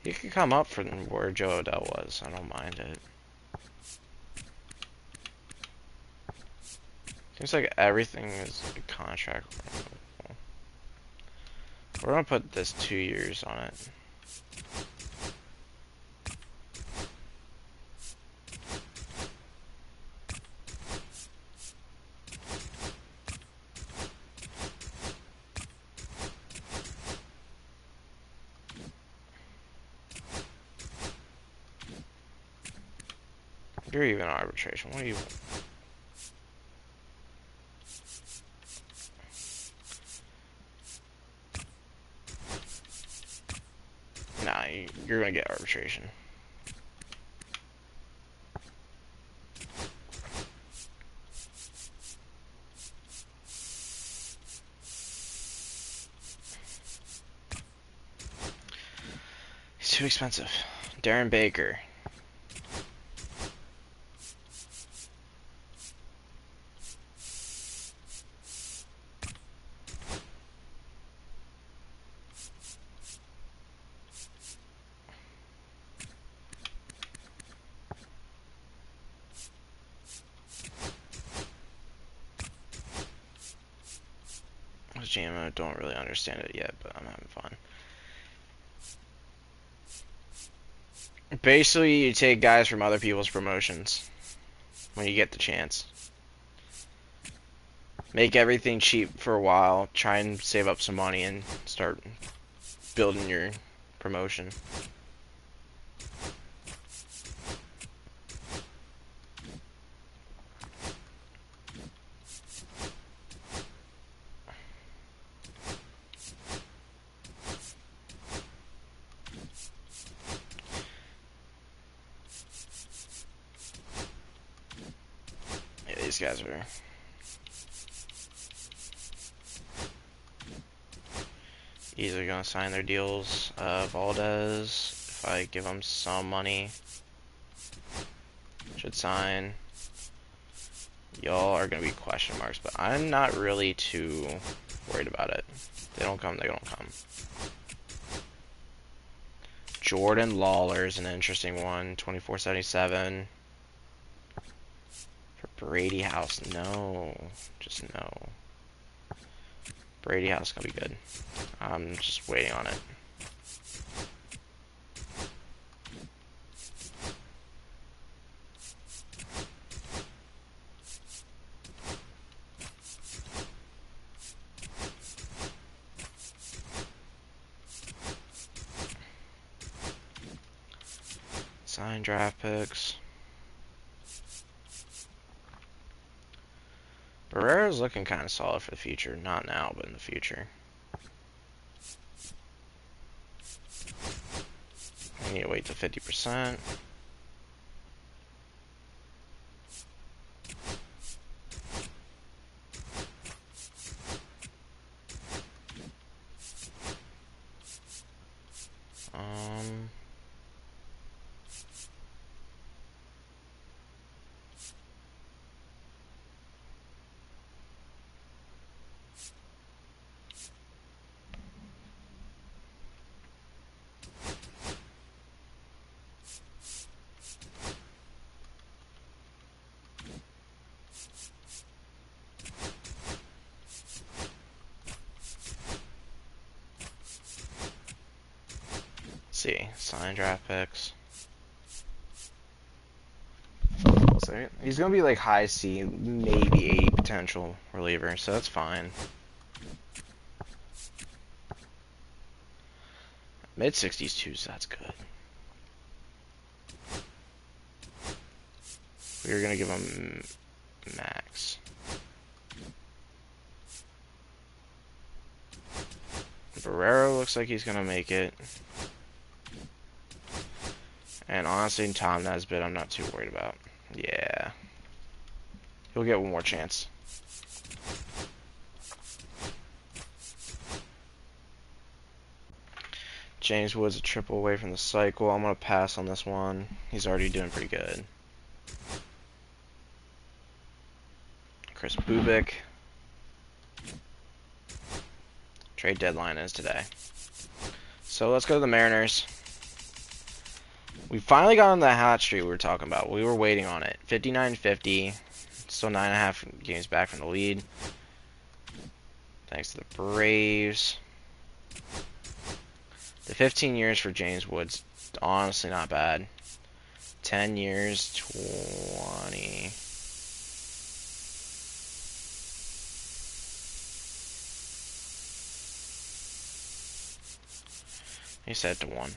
He could come up from where Joe Odell was, I don't mind it. Seems like everything is a contract. We're gonna put this 2 years on it. You're even on arbitration. What are you? Nah, you're gonna get arbitration. He's too expensive. Darren Baker. GMO, don't really understand it yet, but I'm having fun. Basically, you take guys from other people's promotions when you get the chance. Make everything cheap for a while. Try and save up some money and start building your promotion. Yeah, these guys are easily gonna sign their deals. Valdez, if I give them some money, should sign. Y'all are gonna be question marks, but I'm not really too worried about it. They don't come, they don't come. Jordan Lawler is an interesting one. 24.77 for Brady House. No, just no. Brady House is gonna be good. I'm just waiting on it. Sign draft picks. Barrera's looking kind of solid for the future. Not now, but in the future. I need to wait to 50%. See, sign draft picks. So he's gonna be like high C, maybe 80 potential reliever, so that's fine. Mid 60s too, so that's good. We're gonna give him max. Barrera looks like he's gonna make it. And honestly, Tom Nesbitt, I'm not too worried about. Yeah. He'll get one more chance. James Wood's a triple away from the cycle. I'm going to pass on this one. He's already doing pretty good. Chris Bubik. Trade deadline is today. So let's go to the Mariners. We finally got on the hot streak we were talking about. We were waiting on it. 59-50. Still 9.5 games back from the lead. Thanks to the Braves. The 15 years for James Woods, honestly not bad. 10 years, 20. He said to 1.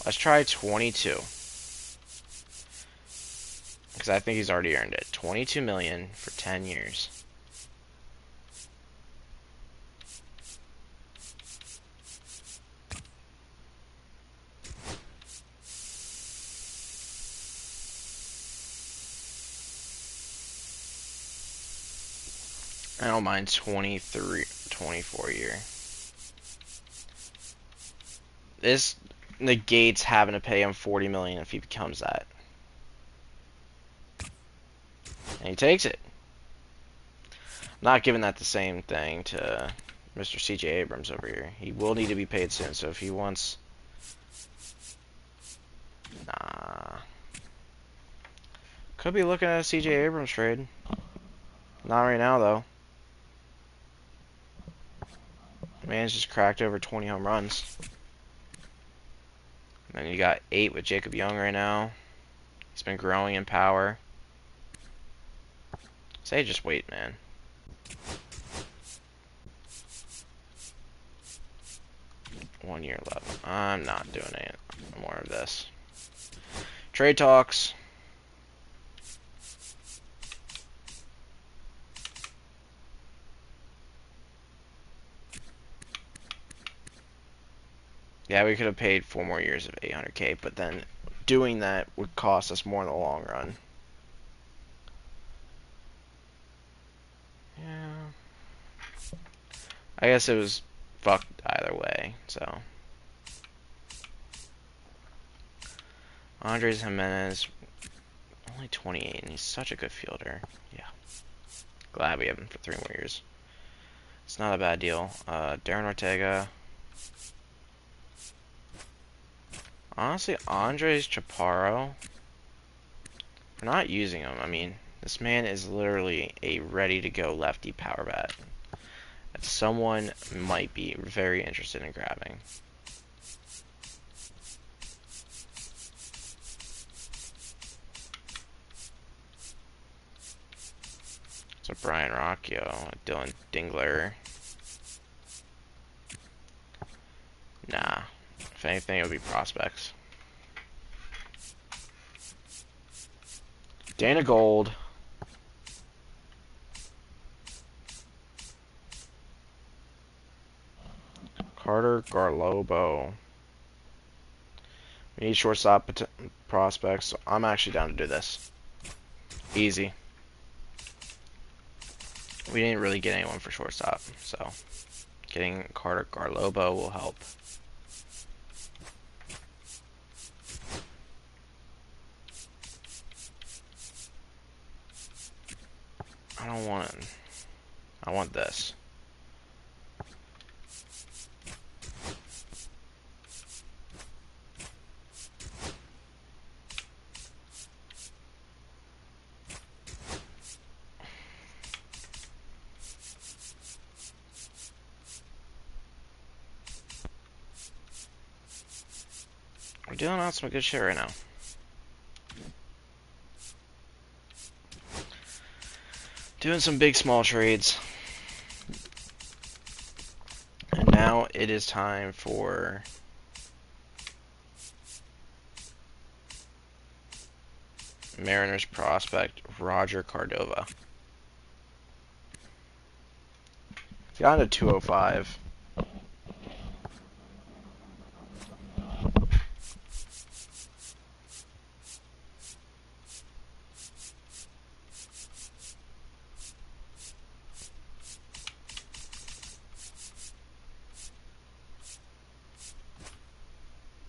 Let's try 22. Because I think he's already earned it. 22 million for 10 years. I don't mind 23, 24 year. This negates having to pay him 40 million if he becomes that. And he takes it. I'm not giving that the same thing to Mr. CJ Abrams over here. He will need to be paid soon, so if he wants... Nah. Could be looking at a CJ Abrams trade. Not right now, though. Man's just cracked over 20 home runs. And then you got 8 with Jacob Young right now. He's been growing in power. Say just wait, man. One year left. I'm not doing it. More of this. Trade talks. Yeah, we could have paid 4 more years of 800K, but then doing that would cost us more in the long run. Yeah. I guess it was fucked either way, so. Andres Jimenez, only 28, and he's such a good fielder. Yeah. Glad we have him for 3 more years. It's not a bad deal. Darren Ortega. Honestly, Andres Chaparro. We're not using him. I mean, this man is literally a ready-to-go lefty power bat that someone might be very interested in grabbing. So Brian Rocchio, Dylan Dingler. Nah. If anything, it would be prospects. Dana Gold. Carter Garlobo. We need shortstop prospects. So I'm actually down to do this. Easy. We didn't really get anyone for shortstop, so getting Carter Garlobo will help. I don't want it. I want this. We're dealing out some good shit right now. Doing some big small trades. And now it is time for Mariners prospect Roger Cordova. He's gotten to 205.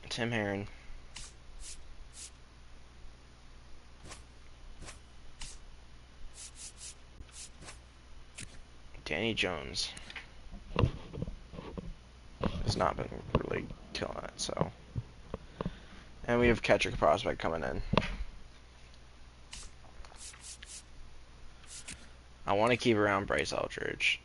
Tim Herron. Danny Jones has not been really killing it, so. And we have catcher prospect coming in. I want to keep around Bryce Eldridge.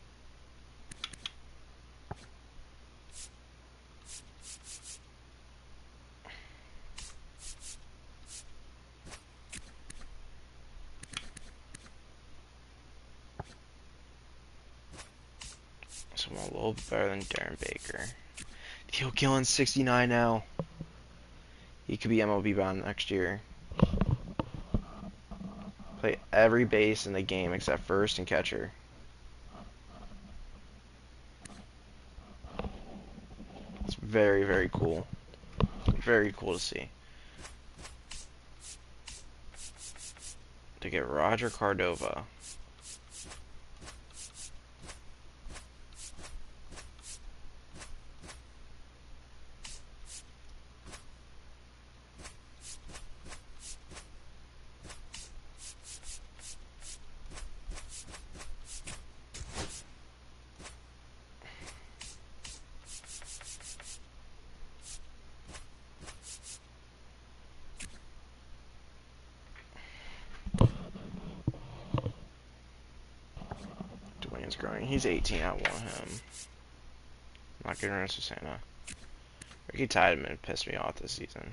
Someone a little better than Darren Baker. Theo Gillen's 69 now. He could be MLB bound next year. Play every base in the game except first and catcher. It's very, very cool. Very cool to see. To get Roger Cordova. Dwayne's growing. He's 18. I want him. I'm not getting rid of Susana. Ricky Tiedemann pissed me off this season.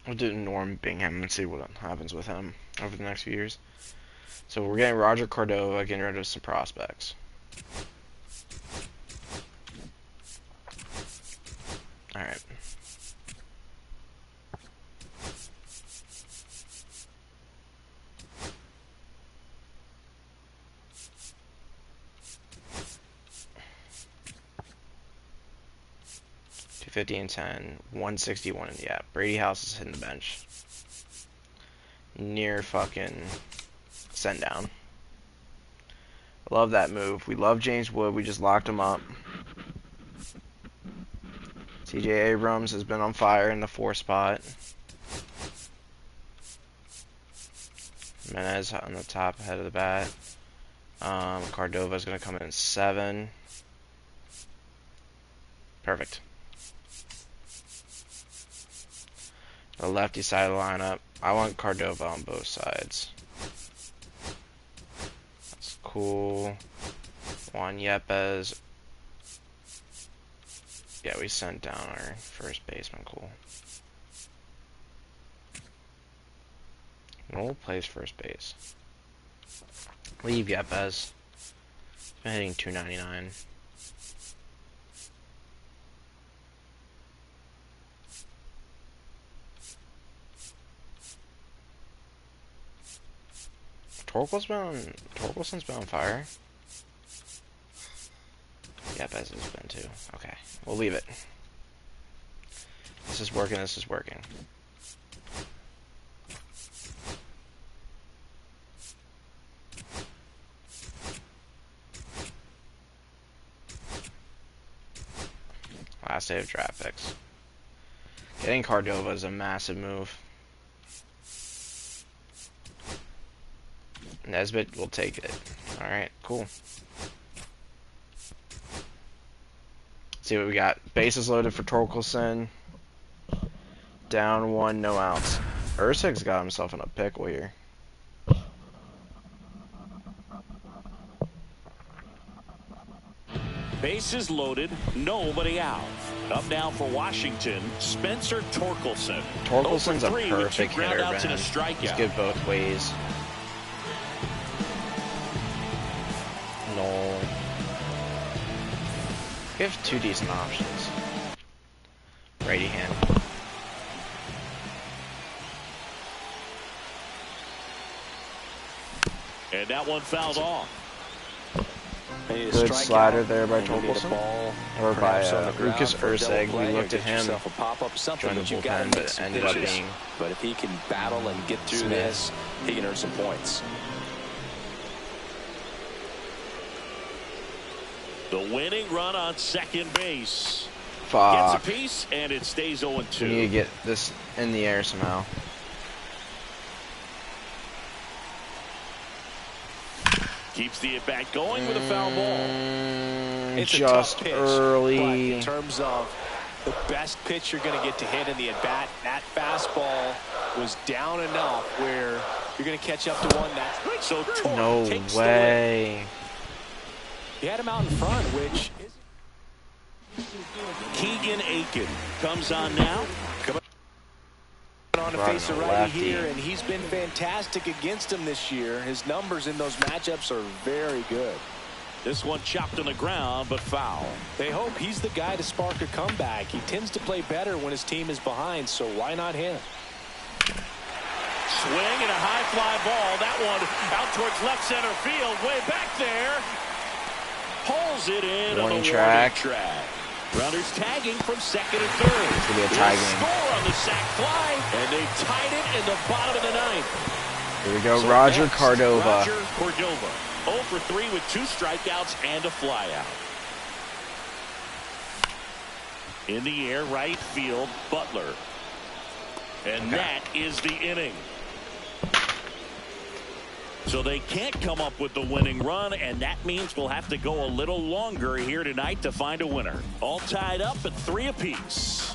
We'll do Norm Bingham and see what happens with him over the next few years. So we're getting Roger Cordova, getting rid of some prospects. All right. $250 and 10, 161 in the app. Brady House is hitting the bench. Near fucking send down. I love that move. We love James Wood. We just locked him up. TJ Abrams has been on fire in the 4 spot. Menez on the top head of the bat. Cordova's going to come in at 7. Perfect. The lefty side of the lineup. I want Cordova on both sides. That's cool. Juan Yepes. Yeah, we sent down our first baseman. Cool. Noel plays first base. Leave Yepes. He's been hitting 299. Torkelson's been on fire. Yepes has been too. Okay, we'll leave it. This is working. This is working. Last day of draft picks. Getting Cordova is a massive move. Nesbitt will take it. Alright, cool. See what we got. Bases loaded for Torkelson. Down 1, no outs. Ursic's got himself in a pickle here. Bases loaded, nobody out. Up now for Washington, Spencer Torkelson. Torkelson's a 0 for 3 with perfect 2 hitter, groundouts man. and a strikeout. He's good both ways. No. We have 2 decent options. Righty hand. And that one fouled off. Good slider there by Torkelson. Or by Lucas Ursig. We looked at him, joined the bullpen, but ended up being... But if he can battle and get through this, he can earn some points. The winning run on second base. Fuck. Gets a piece, and it stays 0-2. We need to get this in the air somehow. Keeps the at-bat going with a foul ball. It's Just a tough pitch, early. but in terms of the best pitch you're going to get to hit in the at-bat, that fastball was down enough where you're going to catch up to one. That's so No takes way. He had him out in front, which is Keegan Aiken comes on now. on to face a righty here, and he's been fantastic against him this year. His numbers in those matchups are very good. This one chopped on the ground, but foul. They hope he's the guy to spark a comeback. He tends to play better when his team is behind, so why not him? Swing and a high fly ball. That one out towards left center field. Way back there. Pulls it in on the warning track. Runners tagging from second and third. It's going to be a tie game. Score on the sac fly, and they tied it in the bottom of the ninth. Here we go, So Roger next, Cordova. Roger Cordova. 0 for 3 with 2 strikeouts and a flyout. In the air, right field, Butler. And that is the inning. So they can't come up with the winning run, and that means we'll have to go a little longer here tonight to find a winner. All tied up at 3 apiece.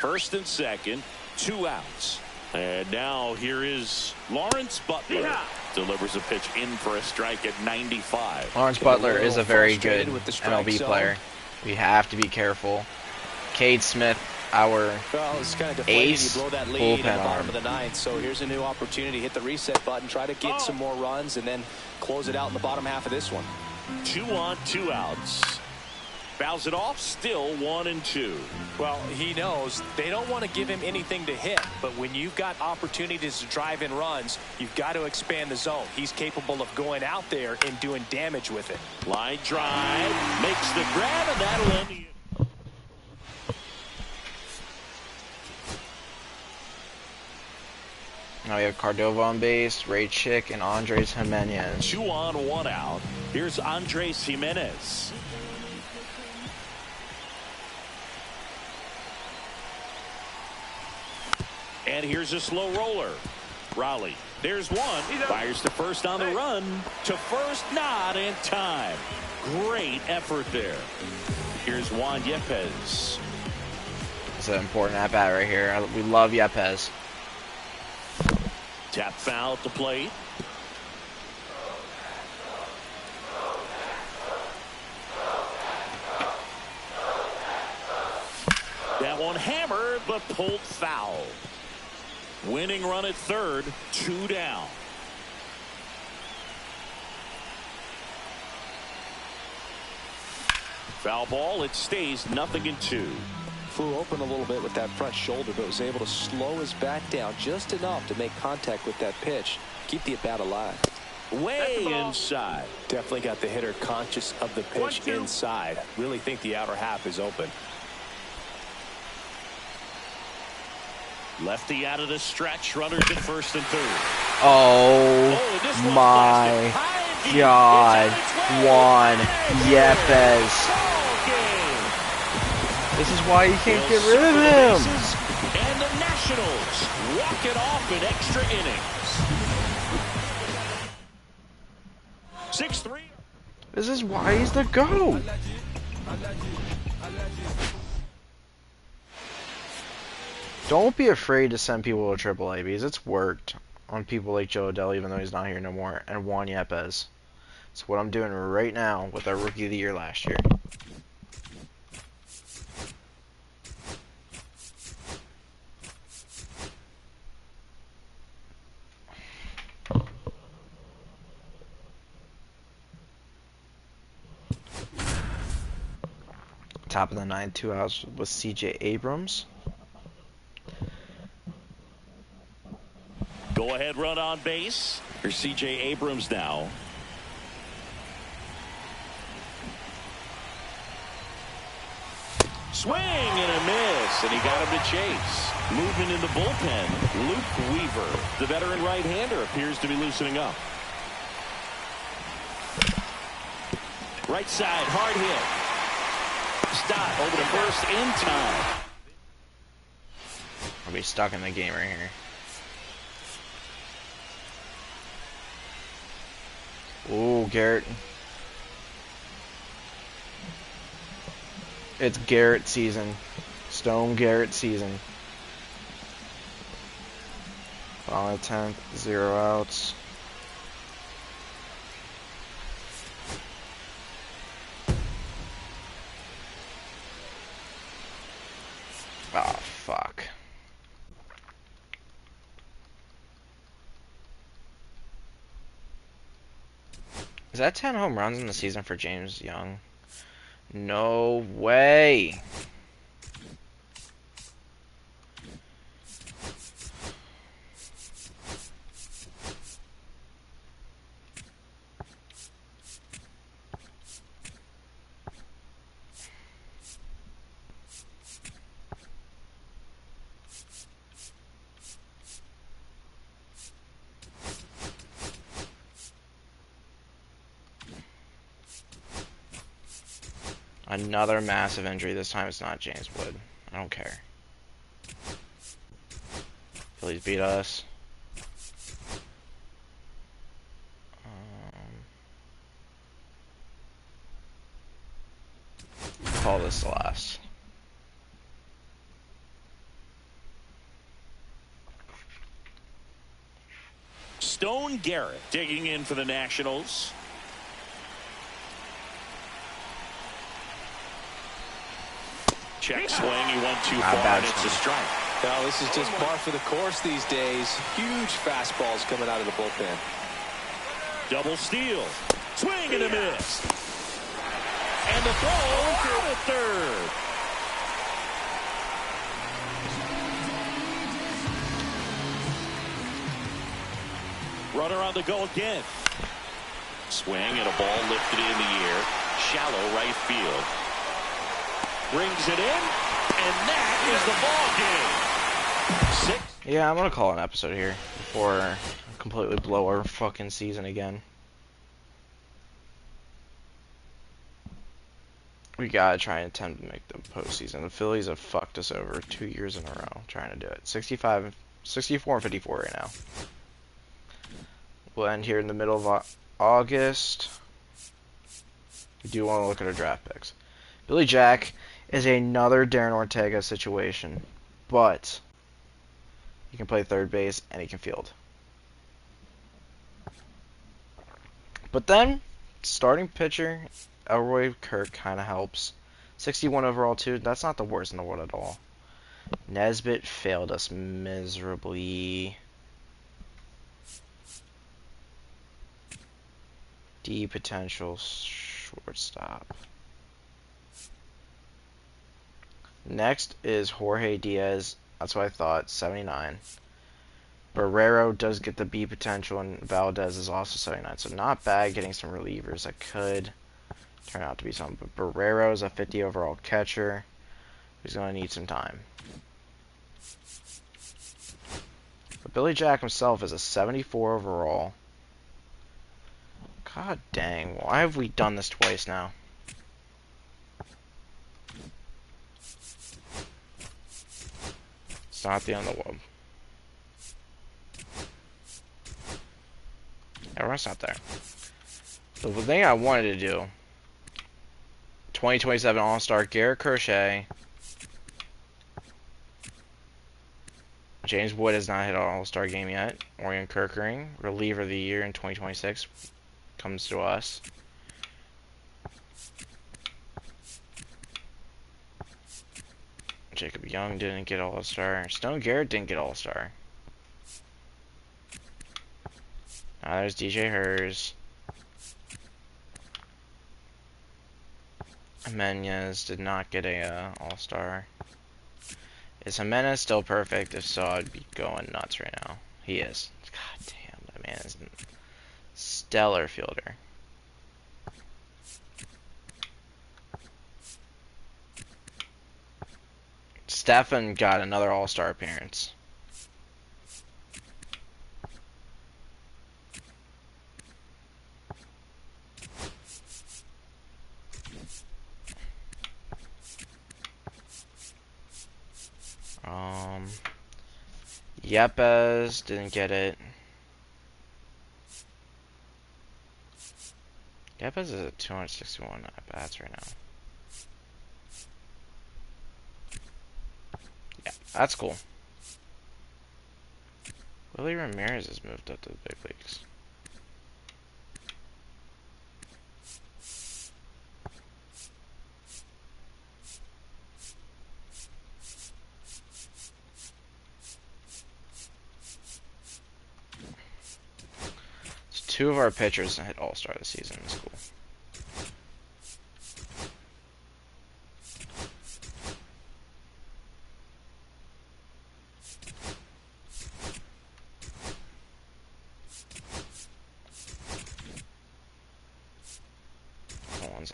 First and second, 2 outs. And now here is Lawrence Butler. Delivers a pitch in for a strike at 95. Lawrence Butler is a very good MLB player. We have to be careful. Cade Smith, our It's kind of deflating. ace You blow that lead in the bullpen bottom arm. of the ninth. So here's a new opportunity. Hit the reset button. Try to get some more runs and then close it out in the bottom half of this one. 2 on, 2 outs. Fouls it off, still 1-2. Well, he knows they don't want to give him anything to hit, but when you've got opportunities to drive in runs, you've got to expand the zone. He's capable of going out there and doing damage with it. Line drive, makes the grab, and that'll end the... Now we have Cordova on base, Ray Chick, and Andres Jimenez. 2 on, 1 out. Here's Andres Jimenez. And here's a slow roller. Raleigh, there's one. Fires to first on the run. To first, not in time. Great effort there. Here's Juan Yepez. It's an important at-bat right here. We love Yepez. Tap foul at the plate. That one hammered, but pulled foul. Winning run at third, 2 down. Foul ball, it stays 0-2. Flew open a little bit with that front shoulder, but was able to slow his back down just enough to make contact with that pitch. Keep the at-bat alive. Way inside. Definitely got the hitter conscious of the pitch 1-2. inside. Really think the outer half is open. Lefty out of the stretch. Runners at first and third. Oh this one's my blasted. High and deep. God, It's on its way. Juan Yepez. Yepez. Ball game. This is why you can't They'll get rid of circle the him. bases, and the Nationals walk it off in extra innings. 6-3. This is why he's the GOAT. Don't be afraid to send people to AAA because it's worked on people like Joe Adele, even though he's not here no more, and Juan Yepez. It's what I'm doing right now with our Rookie of the Year last year. Top of the 9, 2 outs with C.J. Abrams. Go ahead run on base. Here's C.J. Abrams now. Swing and a miss, and he got him to chase. Movement in the bullpen. Luke Weaver, the veteran right-hander, appears to be loosening up. Right side, hard hit. Stop over to first in time. I'll be stuck in the game right here. Ooh, Garrett. It's Garrett season. Stone Garrett season. Final 10th, 0 outs. Oh, fuck. Is that 10 home runs in the season for James Young? No way. Another massive injury. This time it's not James Wood. I don't care. Phillies beat us. Call this the last. Stone Garrett digging in for the Nationals. Check swing. He went too far, and it's a strike. Now, this is just par for the course these days. Huge fastballs coming out of the bullpen. Double steal. Swing and a miss. And the throw to third. Runner on the go again. Swing and a ball lifted in the air. Shallow right field. Brings it in, and that is the ball game. 6. Yeah, I'm gonna call an episode here before I completely blow our fucking season again. We gotta try and attempt to make the postseason. The Phillies have fucked us over 2 years in a row trying to do it. 64 and 54 right now. We'll end here in the middle of August. We do want to look at our draft picks. Billy Jack is another Darren Ortega situation, but he can play third base and he can field. But then, starting pitcher, Elroy Kirk kind of helps. 61 overall too, that's not the worst in the world at all. Nesbitt failed us miserably. D potential shortstop. Next is Jorge Diaz. That's what I thought. 79. Barrero does get the B potential, and Valdez is also 79. So not bad getting some relievers that could turn out to be something. But Barrero is a 50 overall catcher. He's going to need some time. But Billy Jack himself is a 74 overall. God dang. Why have we done this twice now? It's not the end of the world. Yeah, we're not there. So the thing I wanted to do, 2027 All-Star Garrett Crochet. James Wood has not hit an All-Star game yet. Orion Kirkering, reliever of the year in 2026, comes to us. Jacob Young didn't get All-Star. Stone Garrett didn't get All-Star. Now there's DJ Hers. Jimenez did not get a All-Star. Is Jimenez still perfect? If so, I'd be going nuts right now. He is. God damn, that man is a stellar fielder. Stefan got another All-Star appearance. Yepes didn't get it. Yepes is at 261 at bats right now. Yeah, that's cool. Willie Ramirez has moved up to the big leagues. So 2 of our pitchers hit All-Star this season. That's cool.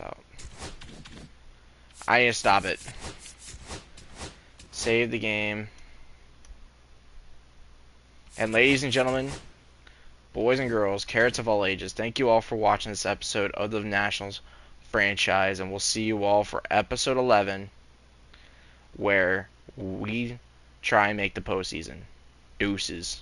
Out. I need to stop it. Save the game. And ladies and gentlemen, boys and girls, carrots of all ages, thank you all for watching this episode of the Nationals franchise, and we'll see you all for episode 11, where we try and make the postseason. Deuces.